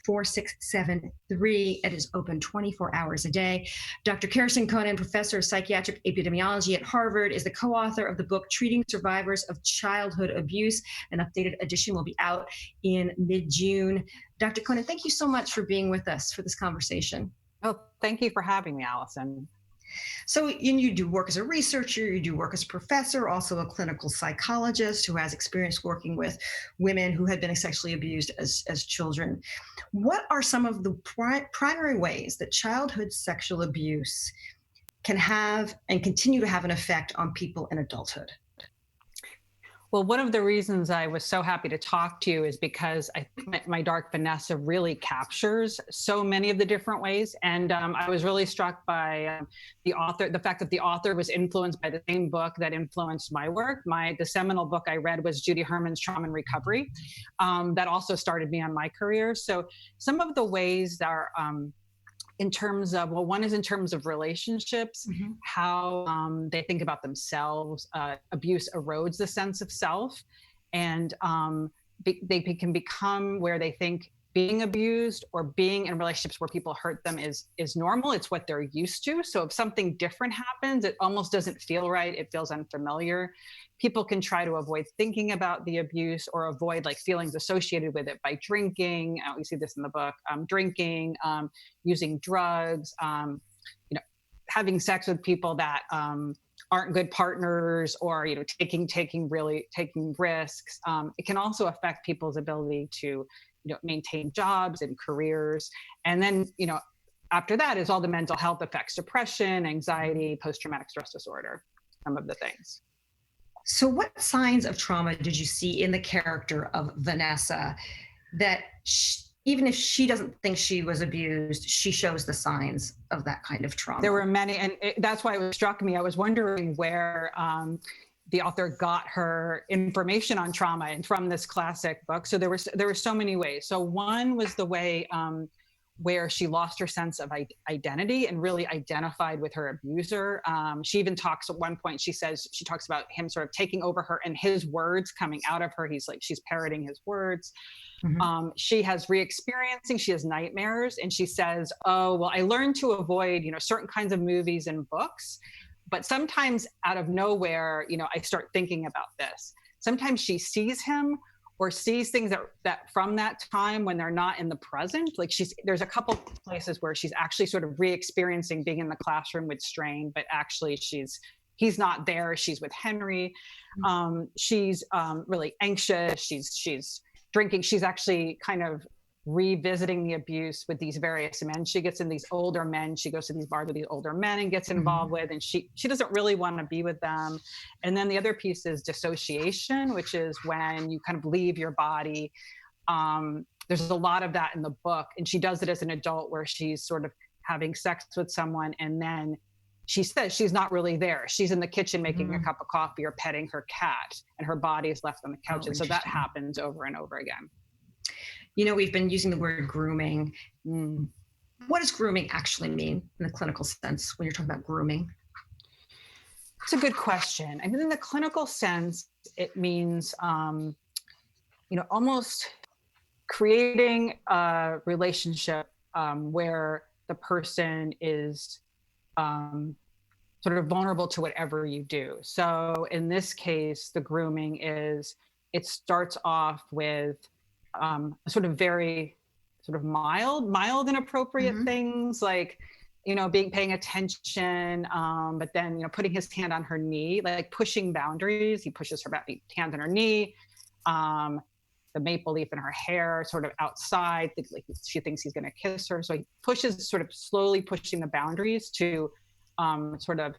4673. It is open 24 hours a day. Dr. Kirsten Conan, professor of psychiatric epidemiology at Harvard, is the co-author of the book Treating Survivors of Childhood Abuse. An updated edition will be out in mid-June. Dr. Conan, thank you so much for being with us for this conversation. Oh, thank you for having me, Alison. So you do work as a researcher, you do work as a professor, also a clinical psychologist who has experience working with women who had been sexually abused as children. What are some of the primary ways that childhood sexual abuse can have and continue to have an effect on people in adulthood? Well, one of the reasons I was so happy to talk to you is because I think My Dark Vanessa really captures so many of the different ways. And I was really struck by the fact that the author was influenced by the same book that influenced my work. The seminal book I read was Judy Herman's Trauma and Recovery. That also started me on my career. So some of the ways that are, in terms of, one is in terms of relationships, how they think about themselves. Abuse erodes the sense of self, and they can become where they think being abused or being in relationships where people hurt them is normal. It's what they're used to. So if something different happens, it almost doesn't feel right. It feels unfamiliar. People can try to avoid thinking about the abuse or avoid like feelings associated with it by drinking. We see this in the book, drinking, using drugs, having sex with people that aren't good partners, or taking risks. It can also affect people's ability to maintain jobs and careers. And then after that is all the mental health effects, depression, anxiety, post-traumatic stress disorder, some of the things. So what signs of trauma did you see in the character of Vanessa that even if she doesn't think she was abused, she shows the signs of that kind of trauma? There were many, and that's why it struck me. I was wondering where the author got her information on trauma and from this classic book. So there were so many ways. So one was the way where she lost her sense of identity and really identified with her abuser. She even talks at one point, she talks about him sort of taking over her and his words coming out of her. She's parroting his words. Mm-hmm. She has re-experiencing, she has nightmares, and she says, oh, well, I learned to avoid, certain kinds of movies and books, but sometimes out of nowhere, I start thinking about this. Sometimes she sees him or sees things that from that time when they're not in the present. Like there's a couple places where she's actually sort of re-experiencing being in the classroom with Strain, but actually he's not there. She's with Henry. She's really anxious. She's drinking. She's actually kind of revisiting the abuse with these various men. She gets in these older men. She goes to these bars with these older men and gets involved with, and she doesn't really want to be with them. And then the other piece is dissociation, which is when you kind of leave your body. There's a lot of that in the book, and she does it as an adult where she's sort of having sex with someone, and then she says she's not really there. She's in the kitchen making a cup of coffee or petting her cat, and her body is left on the couch. And so that happens over and over again. We've been using the word grooming. What does grooming actually mean in the clinical sense when you're talking about grooming? It's a good question. I mean, in the clinical sense, it means, almost creating a relationship where the person is sort of vulnerable to whatever you do. So in this case, the grooming it starts off with sort of very sort of mild inappropriate things like, paying attention, but then, putting his hand on her knee, like pushing boundaries. He pushes her hand on her knee, the maple leaf in her hair, sort of outside, like she thinks he's going to kiss her. So he sort of slowly pushing the boundaries to sort of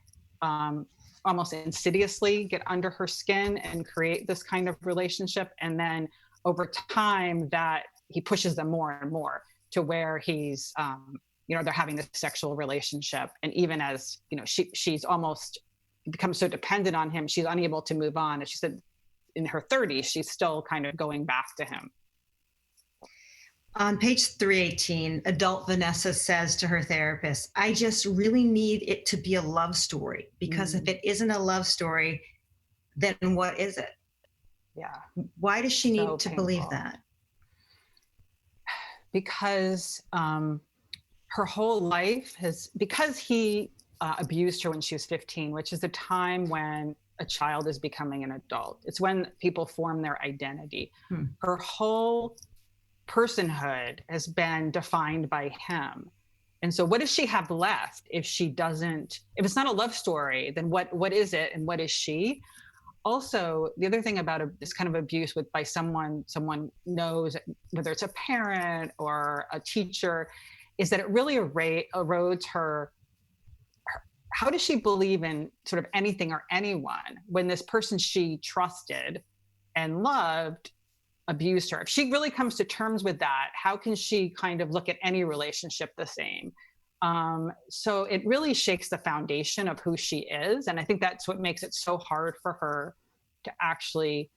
almost insidiously get under her skin and create this kind of relationship. And then over time that he pushes them more and more to where he's, they're having this sexual relationship. And even as, she's almost becomes so dependent on him, she's unable to move on. As she said, in her 30s, she's still kind of going back to him. On page 318, adult Vanessa says to her therapist, I just really need it to be a love story, because if it isn't a love story, then what is it? Yeah. Why does she need to believe that? Because her whole life because he abused her when she was 15, which is a time when a child is becoming an adult. It's when people form their identity. Her whole personhood has been defined by him. And so what does she have left if it's not a love story, then what is it, and what is she? Also, the other thing about this kind of abuse by someone knows, whether it's a parent or a teacher, is that it really erodes her. How does she believe in sort of anything or anyone when this person she trusted and loved abused her? If she really comes to terms with that, how can she kind of look at any relationship the same? So it really shakes the foundation of who she is. And I think that's what makes it so hard for her to actually,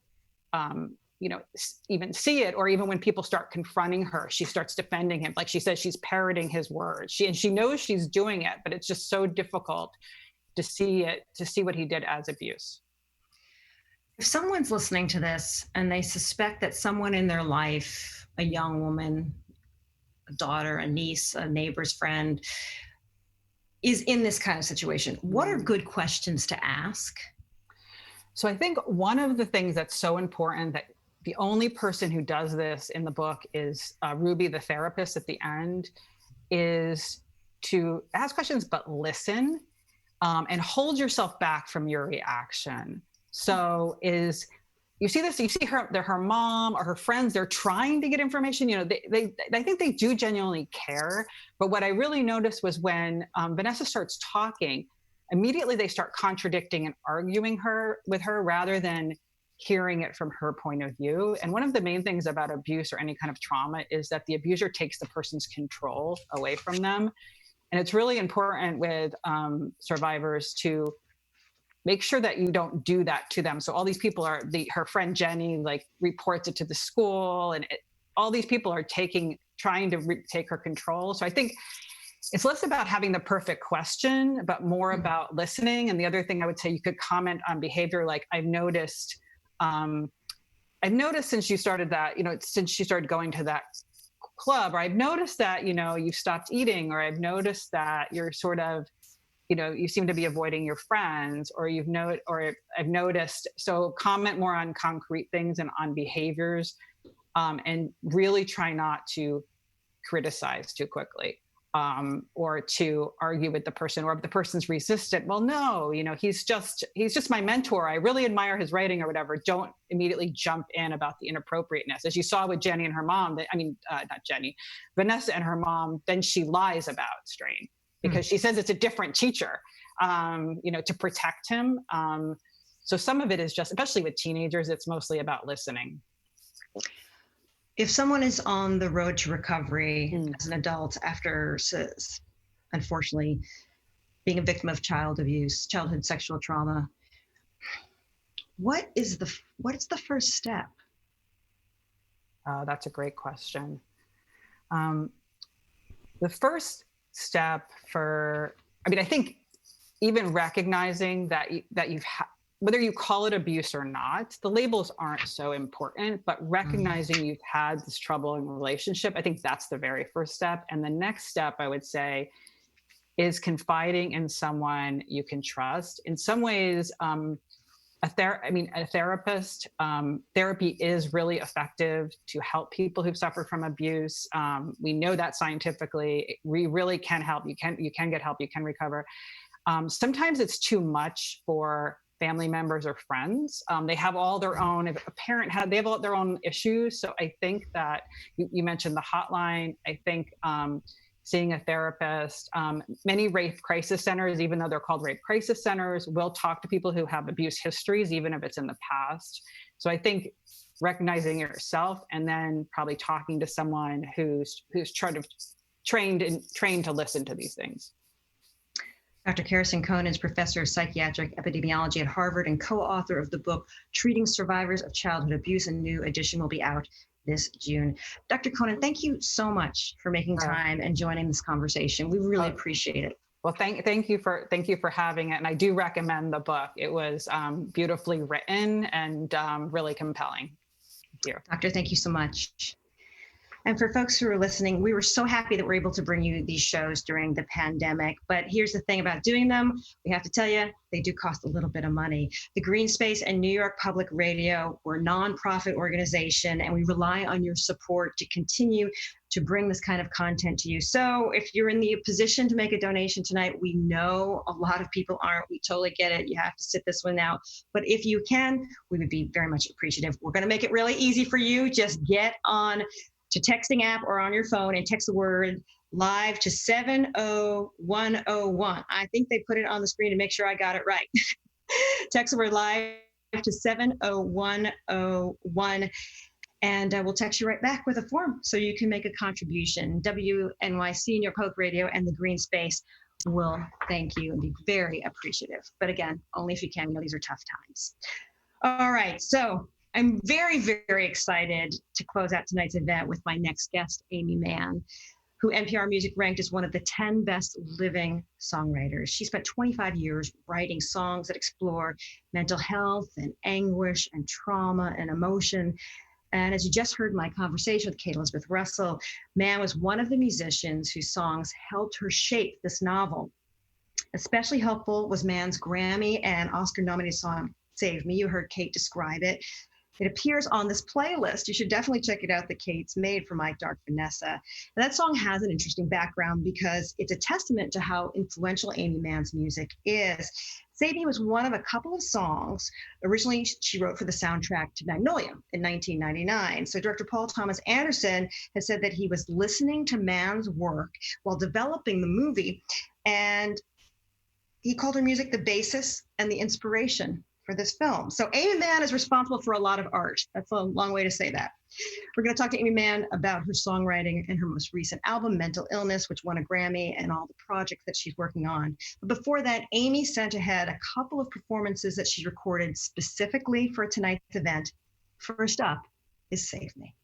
even see it, or even when people start confronting her, she starts defending him. Like she says, she's parroting his words. She knows she's doing it, but it's just so difficult to see what he did as abuse. If someone's listening to this and they suspect that someone in their life, a young woman, a daughter, a niece, a neighbor's friend, is in this kind of situation, what are good questions to ask? So I think one of the things that's so important, that the only person who does this in the book is Ruby, the therapist at the end, is to ask questions, but listen, and hold yourself back from your reaction. So you see this, you see her mom or her friends, they're trying to get information. You know, I think they do genuinely care. But what I really noticed was when Vanessa starts talking, immediately they start contradicting and arguing with her rather than hearing it from her point of view. And one of the main things about abuse or any kind of trauma is that the abuser takes the person's control away from them. And it's really important with survivors to make sure that you don't do that to them. So all these people her friend Jenny like reports it to the school, and all these people are trying to take her control. So I think it's less about having the perfect question, but more about listening. And the other thing I would say, you could comment on behavior. Like I've noticed since you started that, you know, since you started going to that club, or I've noticed that, you know, you've stopped eating, or I've noticed that you're sort of, you know, you seem to be avoiding your friends, or I've noticed. So comment more on concrete things and on behaviors, and really try not to criticize too quickly, or to argue with the person, or if the person's resistant, well, no, you know, he's just my mentor. I really admire his writing or whatever. Don't immediately jump in about the inappropriateness. As you saw with Jenny and her mom, not Jenny, Vanessa and her mom, then she lies about Strain, because she says it's a different teacher, you know, to protect him. So some of it is just, especially with teenagers, it's mostly about listening. If someone is on the road to recovery as an adult after, unfortunately, being a victim of child abuse, childhood sexual trauma, what's the first step? That's a great question. The first step I think even recognizing that you've whether you call it abuse or not, the labels aren't so important, but recognizing you've had this troubling relationship, I think that's the very first step. And the next step, I would say, is confiding in someone you can trust. In some ways, a therapist, therapy is really effective to help people who've suffered from abuse. We know that scientifically. We really can help. You can get help. You can recover. Sometimes it's too much for family members or friends. They have all their own. If a parent they have all their own issues. So I think that you mentioned the hotline. I think seeing a therapist. Many rape crisis centers, even though they're called rape crisis centers, will talk to people who have abuse histories, even if it's in the past. So I think recognizing yourself, and then probably talking to someone who's trained to listen to these things. Dr. Kerrison Cohen is professor of psychiatric epidemiology at Harvard and co-author of the book Treating Survivors of Childhood Abuse. A new edition will be out this June. Dr. Cohen, thank you so much for making time and joining this conversation. We really appreciate it. Well, thank you for having it. And I do recommend the book. It was beautifully written and really compelling. Thank you. Doctor, thank you so much. And for folks who are listening, we were so happy that we're able to bring you these shows during the pandemic. But here's the thing about doing them. We have to tell you, they do cost a little bit of money. The Green Space and New York Public Radio, we're a nonprofit organization, and we rely on your support to continue to bring this kind of content to you. So if you're in the position to make a donation tonight, we know a lot of people aren't. We totally get it. You have to sit this one out. But if you can, we would be very much appreciative. We're going to make it really easy for you. Just get on to texting app or on your phone and text the word live to 70101. I think they put it on the screen to make sure I got it right. Text the word live to 70101, and we'll text you right back with a form so you can make a contribution. WNYC, New York Public Radio, and the Green Space will thank you and be very appreciative. But again, only if you can. You know, these are tough times. All right, so I'm very, very excited to close out tonight's event with my next guest, Amy Mann, who NPR Music ranked as one of the 10 best living songwriters. She spent 25 years writing songs that explore mental health and anguish and trauma and emotion. And as you just heard in my conversation with Kate Elizabeth Russell, Mann was one of the musicians whose songs helped her shape this novel. Especially helpful was Mann's Grammy and Oscar-nominated song, Save Me. You heard Kate describe it. It appears on this playlist. You should definitely check it out that Kate's made for my Dark Vanessa. And that song has an interesting background because it's a testament to how influential Amy Mann's music is. Save Me was one of a couple of songs originally she wrote for the soundtrack to Magnolia in 1999. So director Paul Thomas Anderson has said that he was listening to Mann's work while developing the movie, and he called her music the basis and the inspiration for this film. So Amy Mann is responsible for a lot of art. That's a long way to say that. We're going to talk to Amy Mann about her songwriting and her most recent album, Mental Illness, which won a Grammy, and all the projects that she's working on. But before that, Amy sent ahead a couple of performances that she recorded specifically for tonight's event. First up is Save Me.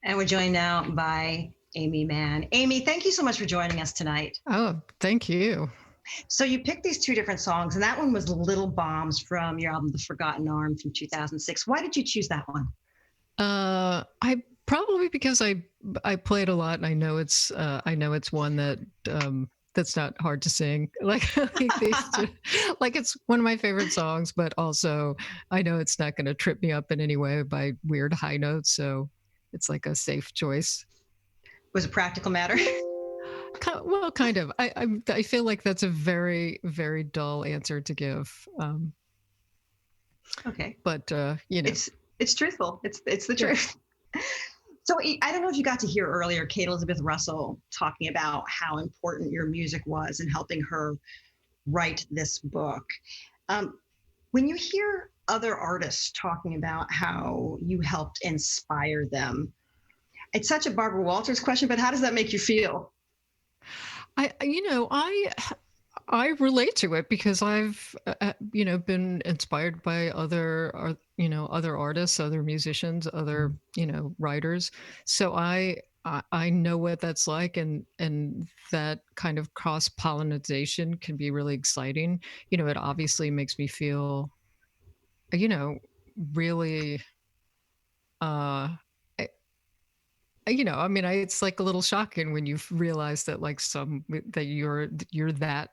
And we're joined now by Amy Mann. Amy, thank you so much for joining us tonight. Oh, thank you. So you picked these two different songs, and that one was Little Bombs from your album, The Forgotten Arm from 2006. Why did you choose that one? I probably because I played a lot, and I know it's one that that's not hard to sing. Like these two, like it's one of my favorite songs, but also I know it's not going to trip me up in any way by weird high notes, so it's like a safe choice. Was it a practical matter? Well, kind of. I feel like that's a very, very dull answer to give. Okay, but you know, it's truthful. It's the truth. So I don't know if you got to hear earlier Kate Elizabeth Russell talking about how important your music was in helping her write this book. When you hear other artists talking about how you helped inspire them, It's such a Barbara Walters question, but how does that make you feel? I relate to it because I've been inspired by other artists, other musicians, other writers. So I know what that's like, and that kind of cross pollination can be really exciting. It obviously makes me feel really uh it's like a little shocking when you realize that like that you're that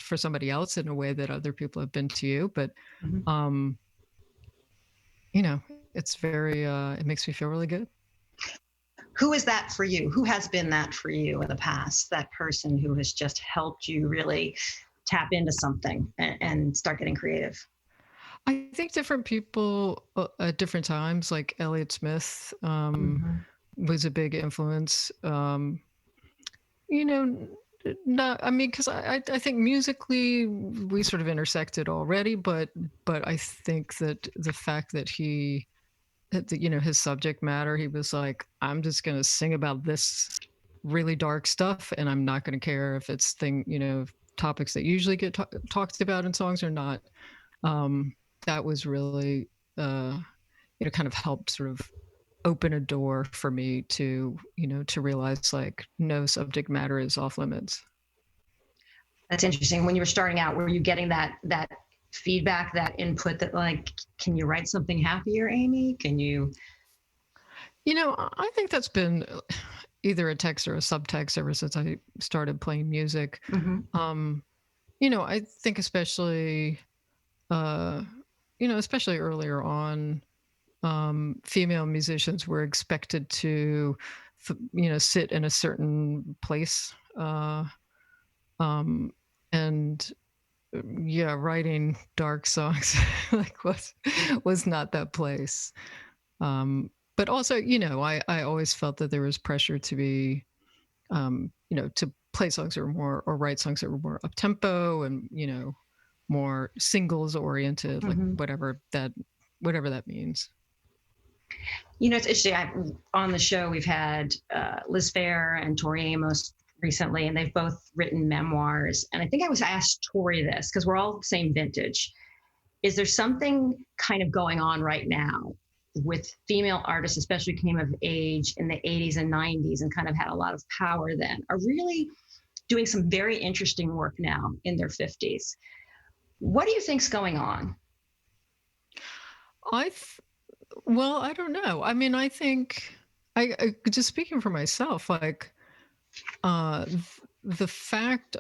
for somebody else in a way that other people have been to you. But, um, it's very, it makes me feel really good. Who is that for you? Who has been that for you in the past? That person who has just helped you really tap into something and start getting creative? I think different people at different times, like Elliott Smith, was a big influence. Not, I mean, because I think musically we sort of intersected already, but I think that the fact that his subject matter, he was like, I'm just going to sing about this really dark stuff, and I'm not going to care if it's topics that usually get talked about in songs or not. That was really, kind of helped sort of open a door for me to realize like no subject matter is off limits. That's interesting. When you were starting out, were you getting that feedback, that input that like, can you write something happier, Amy? Can you? I think that's been either a text or a subtext ever since I started playing music. I think especially especially earlier on, female musicians were expected to, sit in a certain place, and writing dark songs like was not that place. But also, I always felt that there was pressure to be, to play songs that were more, or write songs that were more up tempo and more singles oriented, like whatever that means. It's interesting. On the show, we've had Liz Phair and Tori Amos recently, and they've both written memoirs. And I think I was asked Tori this, because we're all the same vintage. Is there something kind of going on right now with female artists, especially who came of age in the 80s and 90s and kind of had a lot of power then, are really doing some very interesting work now in their 50s? What do you think's going on? Well, I don't know. I mean, I think I just speaking for myself, like the fact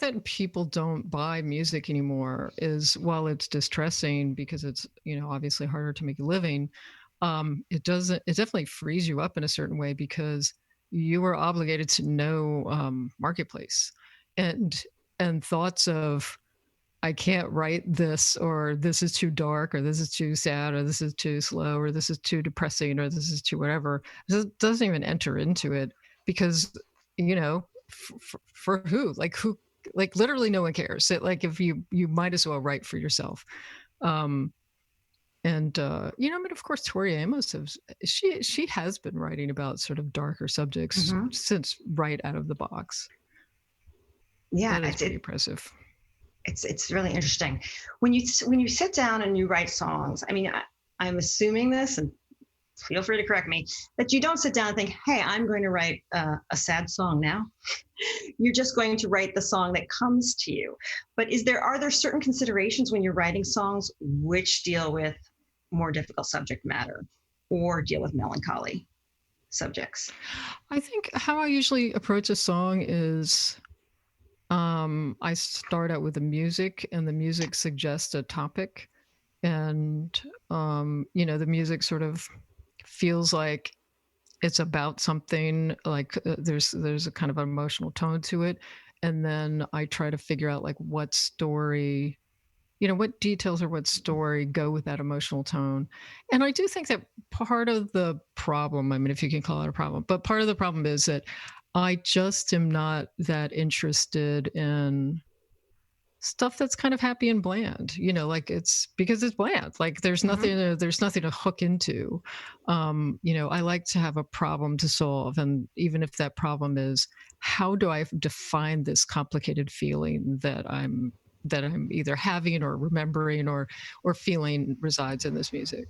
that people don't buy music anymore is, while it's distressing because it's obviously harder to make a living, it definitely frees you up in a certain way because you are obligated to know marketplace and thoughts of, I can't write this, or this is too dark, or this is too sad, or this is too slow, or this is too depressing, or this is too whatever. It doesn't even enter into it because, for who? Like literally no one cares. Like if you might as well write for yourself. But of course, Tori Amos, she has been writing about sort of darker subjects since right out of the box. Yeah, that is pretty impressive. It's really interesting when you sit down and you write songs. I mean, I'm assuming this, and feel free to correct me, that you don't sit down and think, hey, I'm going to write a sad song now. You're just going to write the song that comes to you. But are there certain considerations when you're writing songs which deal with more difficult subject matter or deal with melancholy subjects? I think how I usually approach a song is, I start out with the music, and the music suggests a topic, and the music sort of feels like it's about something, like there's a kind of emotional tone to it, and then I try to figure out like what story, what details or what story go with that emotional tone. And I do think that part of the problem, I mean, if you can call it a problem, but part of the problem is that I just am not that interested in stuff that's kind of happy and bland, like it's because it's bland. Like there's nothing to hook into. I like to have a problem to solve. And even if that problem is, how do I define this complicated feeling that I'm either having or remembering or feeling resides in this music.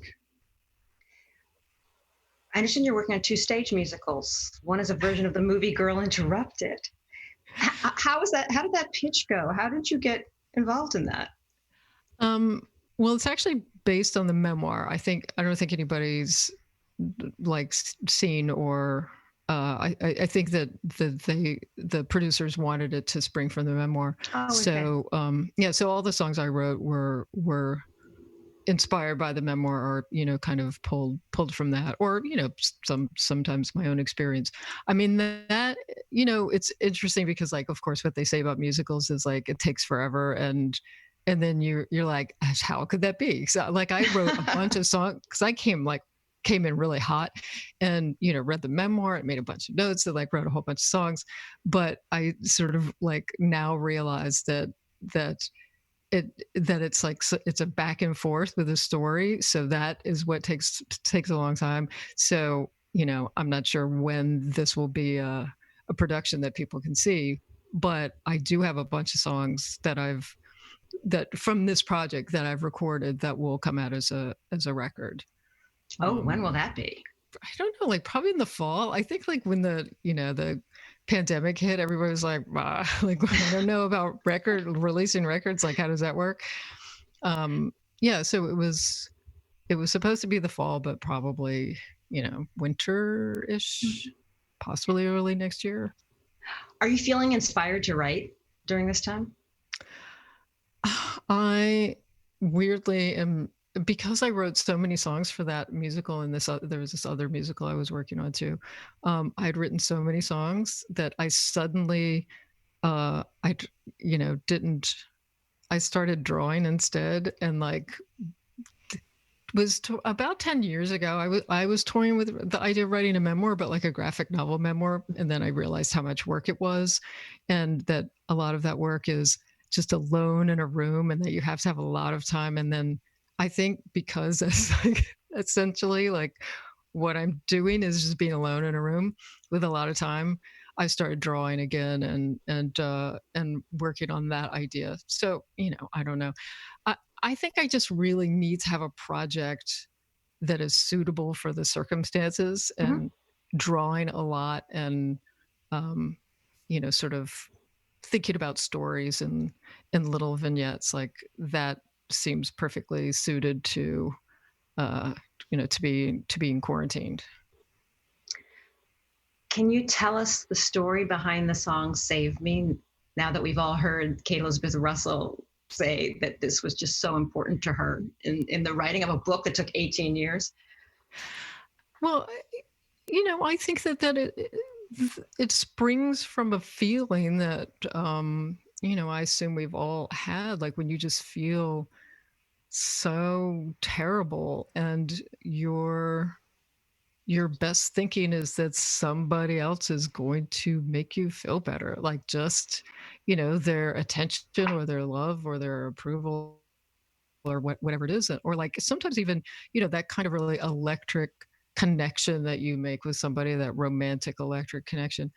I understand you're working on 2 stage musicals. One is a version of the movie Girl Interrupted. How was that? How did that pitch go? How did you get involved in that? Well, it's actually based on the memoir. I don't think anybody's like seen or I think that the producers wanted it to spring from the memoir. Oh, okay. So so all the songs I wrote were inspired by the memoir, or kind of pulled from that, or sometimes my own experience. I mean, that it's interesting because, like, of course what they say about musicals is like it takes forever, and then you're like, how could that be? So like I wrote a bunch of songs because I came in really hot, and read the memoir and made a bunch of notes and like wrote a whole bunch of songs. But I sort of like now realize that it's like, it's a back and forth with a story. So that is what takes a long time. So, I'm not sure when this will be a production that people can see, but I do have a bunch of songs that from this project that I've recorded that will come out as a record. Oh, when will that be? I don't know, like probably in the fall. I think like when the pandemic hit, everybody was like, like, I don't know about releasing records. Like, how does that work? So it was supposed to be the fall, but probably, winter-ish, possibly early next year. Are you feeling inspired to write during this time? I weirdly am, because I wrote so many songs for that musical, and there was this other musical I was working on too. I'd written so many songs that I suddenly, I started drawing instead, and like about 10 years ago, I was toying with the idea of writing a memoir, but like a graphic novel memoir. And then I realized how much work it was, and that a lot of that work is just alone in a room, and that you have to have a lot of time. And then I think because that's like essentially like what I'm doing is just being alone in a room with a lot of time, I started drawing again and working on that idea. So, I don't know. I think I just really need to have a project that is suitable for the circumstances, and drawing a lot, and, sort of thinking about stories and little vignettes like that seems perfectly suited to, to being quarantined. Can you tell us the story behind the song Save Me, now that we've all heard Kate Elizabeth Russell say that this was just so important to her in the writing of a book that took 18 years? Well, I think that it springs from a feeling that, I assume we've all had, like when you just feel so terrible, and your best thinking is that somebody else is going to make you feel better, like just their attention or their love or their approval or whatever it is, or like sometimes even that kind of really electric connection that you make with somebody, that romantic electric connection.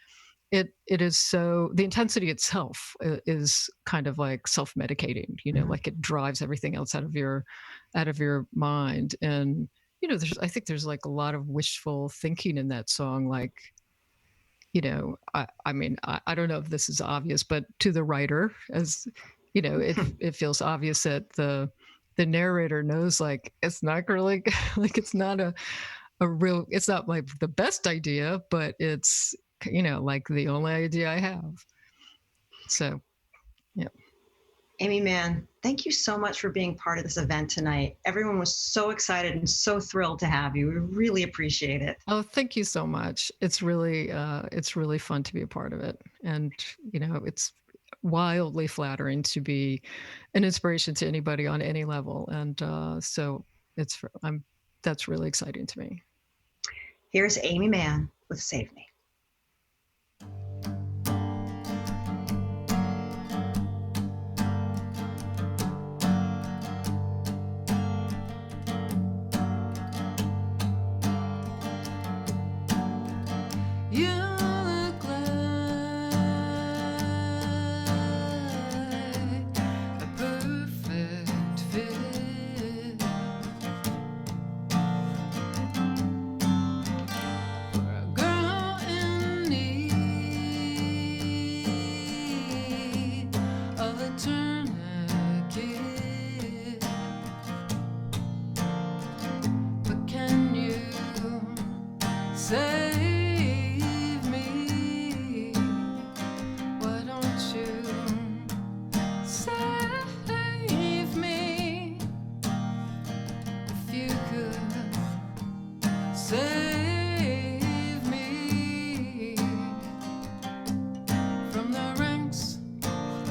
It is so, the intensity itself is kind of like self-medicating, like it drives everything else out of your mind. And I think there's like a lot of wishful thinking in that song. Like, I mean, I don't know if this is obvious, but to the writer, as it feels obvious that the narrator knows, like, it's not really like, it's not it's not like the best idea, but it's, like the only idea I have. So, yeah. Amy Mann, thank you so much for being part of this event tonight. Everyone was so excited and so thrilled to have you. We really appreciate it. Oh, thank you so much. It's really fun to be a part of it. And, it's wildly flattering to be an inspiration to anybody on any level. And so that's really exciting to me. Here's Amy Mann with Save Me. Save me. Why don't you save me? If you could save me from the ranks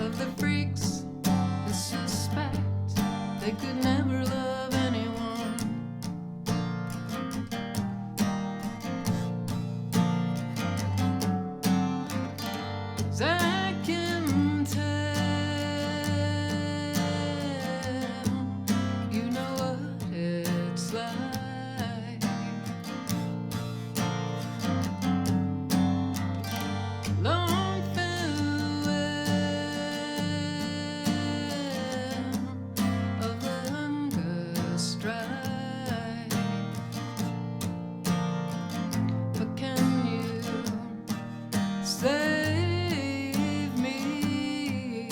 of the freaks who suspect they could never love anyone. 'Cause I can tell, you know what it's like. Long farewell of the hunger strike. But can you save me?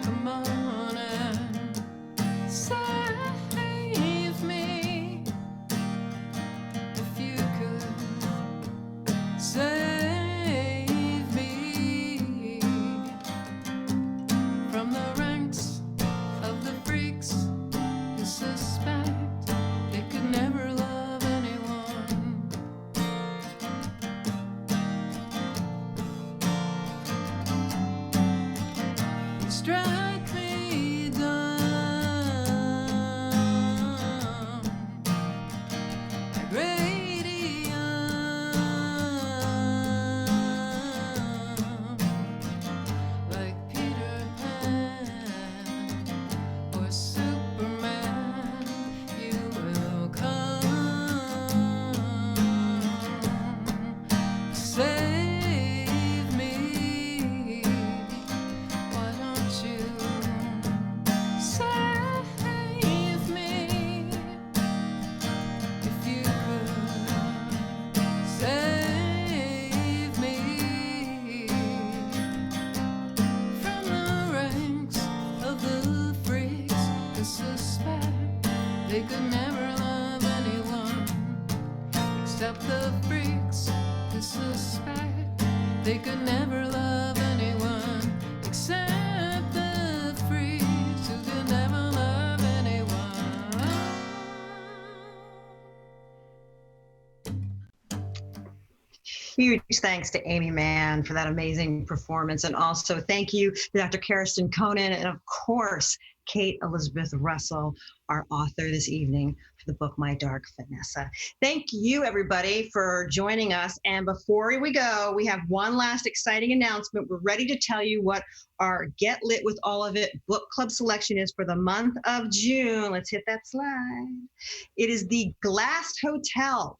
Come on and save me. If you could save me from the ranks of the freaks who suspect they could never love anyone. You strike me down like radium, like Peter Pan or Superman. You will come, save me. Why don't you save me? If you could save me from the ranks of the freaks who suspect they could never love anyone, except the freaks who suspect they could never love anyone, except the freaks who could never love anyone. Huge thanks to Amy Mann for that amazing performance. And also thank you to Dr. Kirsten Conan and, of course, Kate Elizabeth Russell, our author this evening for the book My Dark Vanessa. Thank you, everybody, for joining us. And before we go, we have one last exciting announcement. We're ready to tell you what our Get Lit with All of It book club selection is for the month of June. Let's hit that slide. It is The Glassed Hotel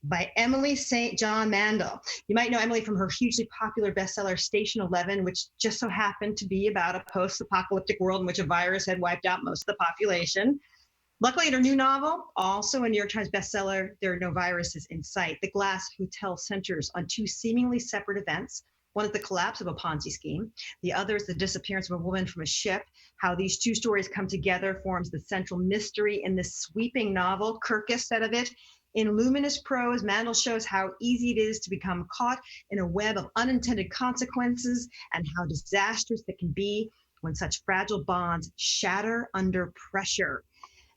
by Emily St. John Mandel. You might know Emily from her hugely popular bestseller, Station 11, which just so happened to be about a post-apocalyptic world in which a virus had wiped out most of the population. Luckily, in her new novel, also a New York Times bestseller, There Are No Viruses in Sight, The Glass Hotel centers on two seemingly separate events. One is the collapse of a Ponzi scheme. The other is the disappearance of a woman from a ship. How these two stories come together forms the central mystery in this sweeping novel. Kirkus said of it, in luminous prose, Mandel shows how easy it is to become caught in a web of unintended consequences and how disastrous it can be when such fragile bonds shatter under pressure.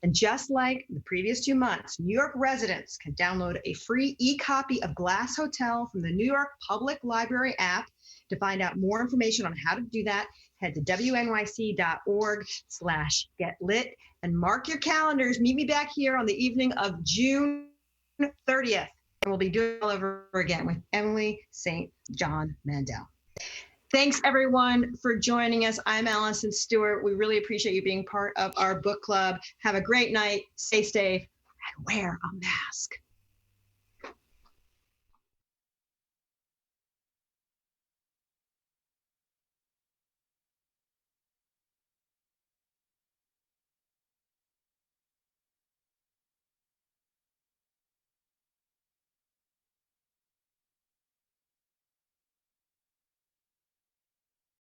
And just like the previous 2 months, New York residents can download a free e-copy of Glass Hotel from the New York Public Library app. To find out more information on how to do that, head to wnyc.org/getlit and mark your calendars. Meet me back here on the evening of June 30th. And we'll be doing it all over again with Emily St. John Mandel. Thanks, everyone, for joining us. I'm Alison Stewart. We really appreciate you being part of our book club. Have a great night. Stay safe and wear a mask.